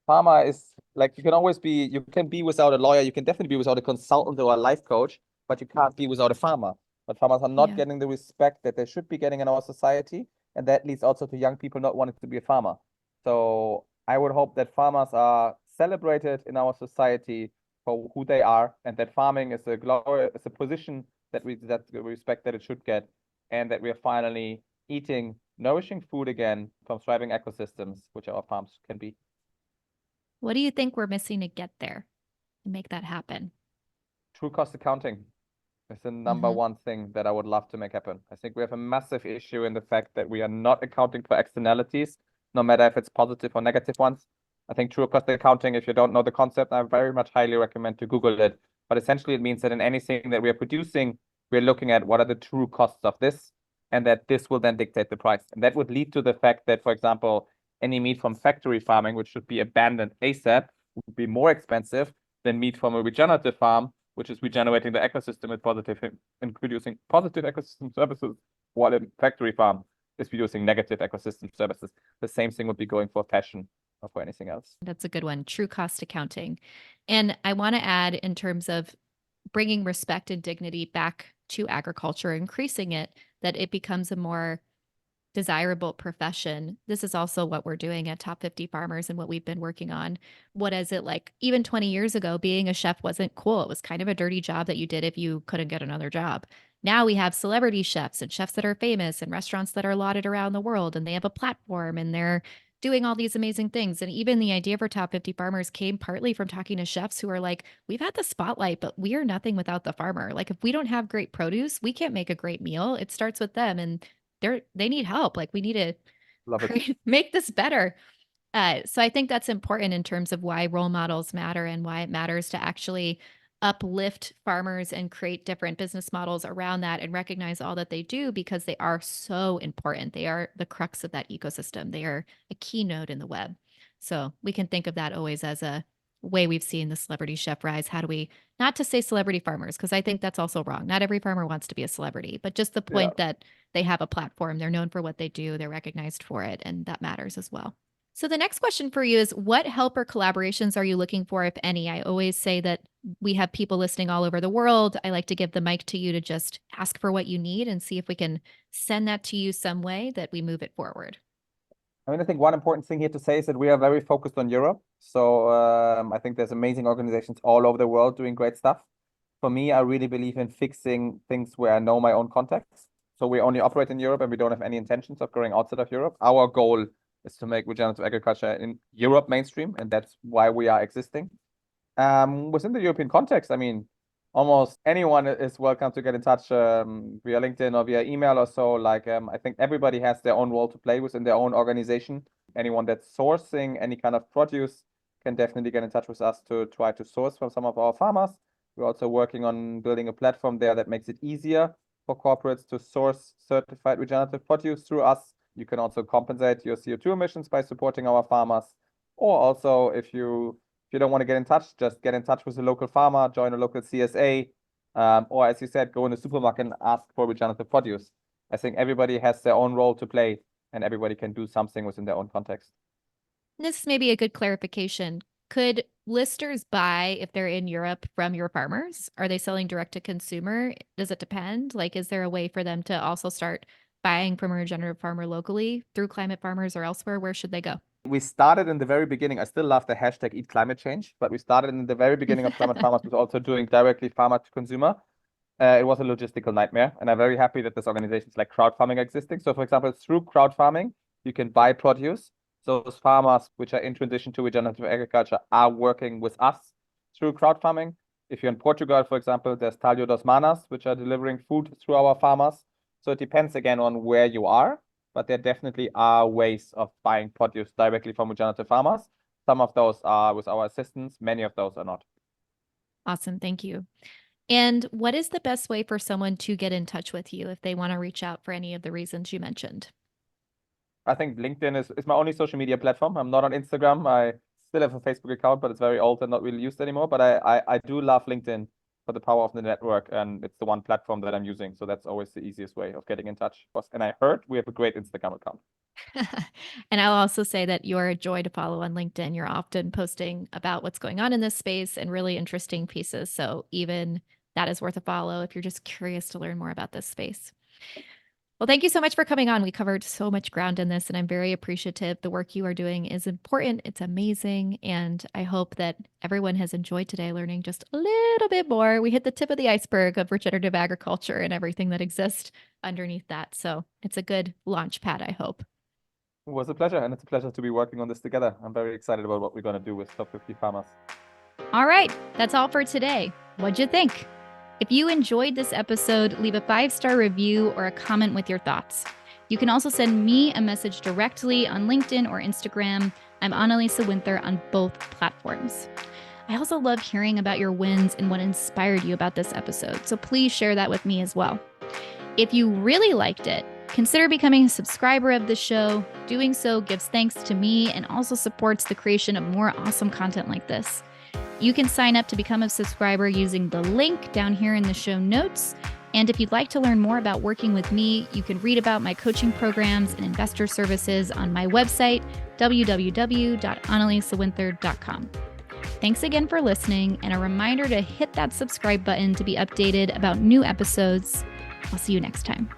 farmer is like, you can be without a lawyer, you can definitely be without a consultant or a life coach, but you can't be without a farmer. But farmers are not getting the respect that they should be getting in our society. And that leads also to young people not wanting to be a farmer. So I would hope that farmers are celebrated in our society for who they are, and that farming is a position that we respect that it should get, and that we are finally eating nourishing food again from thriving ecosystems, which our farms can be. What do you think we're missing to get there and make that happen? True cost accounting is the number one thing that I would love to make happen. I think we have a massive issue in the fact that we are not accounting for externalities, no matter if it's positive or negative ones. I think true cost accounting, if you don't know the concept, I very much highly recommend to Google it. But essentially, it means that in anything that we are producing, we're looking at what are the true costs of this, and that this will then dictate the price. And that would lead to the fact that, for example, any meat from factory farming, which should be abandoned ASAP, would be more expensive than meat from a regenerative farm, which is regenerating the ecosystem and producing positive ecosystem services, while a factory farm is producing negative ecosystem services. The same thing would be going for fashion or for anything else. That's a good one. True cost accounting. And I want to add, in terms of bringing respect and dignity back to agriculture, increasing it, that it becomes a more desirable profession. This is also what we're doing at Top 50 Farmers and what we've been working on. What is it like? Even 20 years ago, being a chef wasn't cool. It was kind of a dirty job that you did if you couldn't get another job. Now we have celebrity chefs and chefs that are famous and restaurants that are lauded around the world, and they have a platform and they're doing all these amazing things. And even the idea for Top 50 Farmers came partly from talking to chefs who are like, we've had the spotlight, but we are nothing without the farmer. Like, if we don't have great produce, we can't make a great meal. It starts with them, and they need help. Like, we need to make this better. So I think that's important in terms of why role models matter and why it matters to actually uplift farmers and create different business models around that and recognize all that they do, because they are so important. They are the crux of that ecosystem. They are a keynote in the web. So we can think of that always as a way we've seen the celebrity chef rise. How do we, not to say celebrity farmers, because I think that's also wrong. Not every farmer wants to be a celebrity, but just the point that they have a platform. They're known for what they do. They're recognized for it. And that matters as well. So the next question for you is, what help or collaborations are you looking for, if any? I always say that we have people listening all over the world. I like to give the mic to you to just ask for what you need and see if we can send that to you some way that we move it forward. I mean, I think one important thing here to say is that we are very focused on Europe. So I think there's amazing organizations all over the world doing great stuff. For me, I really believe in fixing things where I know my own context. So we only operate in Europe and we don't have any intentions of going outside of Europe. Our goal is to make regenerative agriculture in Europe mainstream, and that's why we are existing. Within the European context, I mean, almost anyone is welcome to get in touch via LinkedIn or via email or so. Like, I think everybody has their own role to play within their own organization. Anyone that's sourcing any kind of produce can definitely get in touch with us to try to source from some of our farmers. We're also working on building a platform there that makes it easier for corporates to source certified regenerative produce through us. You can also compensate your CO2 emissions by supporting our farmers. Or also, if you don't want to get in touch, just get in touch with a local farmer, join a local CSA, or as you said, go in the supermarket and ask for regenerative produce. I think everybody has their own role to play, and everybody can do something within their own context. This may be a good clarification. Could listers buy, if they're in Europe, from your farmers? Are they selling direct to consumer? Does it depend? Like, is there a way for them to also start buying from a regenerative farmer locally through Climate Farmers or elsewhere? Where should they go? We started in the very beginning. I still love the hashtag Eat Climate Change, but we started in the very beginning of Climate Farmers with also doing directly farmer to consumer. It was a logistical nightmare, and I'm very happy that there's organizations like crowd farming existing. So, for example, through crowd farming, you can buy produce. So those farmers which are in transition to regenerative agriculture are working with us through crowd farming. If you're in Portugal, for example, there's Talho dos Manas, which are delivering food through our farmers. So it depends again on where you are, but there definitely are ways of buying produce directly from regenerative farmers. Some of those are with our assistance, many of those are not. Awesome. Thank you. And what is the best way for someone to get in touch with you if they want to reach out for any of the reasons you mentioned? I think LinkedIn is my only social media platform. I'm not on Instagram. I still have a Facebook account, but it's very old and not really used anymore. But I do love LinkedIn for the power of the network, and it's the one platform that I'm using. So that's always the easiest way of getting in touch. And I heard we have a great Instagram account. And I'll also say that you're a joy to follow on LinkedIn. You're often posting about what's going on in this space and really interesting pieces. So even that is worth a follow if you're just curious to learn more about this space. Well, thank you so much for coming on. We covered so much ground in this, and I'm very appreciative. The work you are doing is important. It's amazing. And I hope that everyone has enjoyed today learning just a little bit more. We hit the tip of the iceberg of regenerative agriculture and everything that exists underneath that. So it's a good launch pad, I hope. It was a pleasure, and it's a pleasure to be working on this together. I'm very excited about what we're going to do with Top 50 Farmers. All right, that's all for today. What'd you think? If you enjoyed this episode, leave a 5-star review or a comment with your thoughts. You can also send me a message directly on LinkedIn or Instagram. I'm Annalisa Winther on both platforms. I also love hearing about your wins and what inspired you about this episode, so please share that with me as well. If you really liked it, consider becoming a subscriber of the show. Doing so gives thanks to me and also supports the creation of more awesome content like this. You can sign up to become a subscriber using the link down here in the show notes. And if you'd like to learn more about working with me, you can read about my coaching programs and investor services on my website, www.annalisawinther.com. Thanks again for listening, and a reminder to hit that subscribe button to be updated about new episodes. I'll see you next time.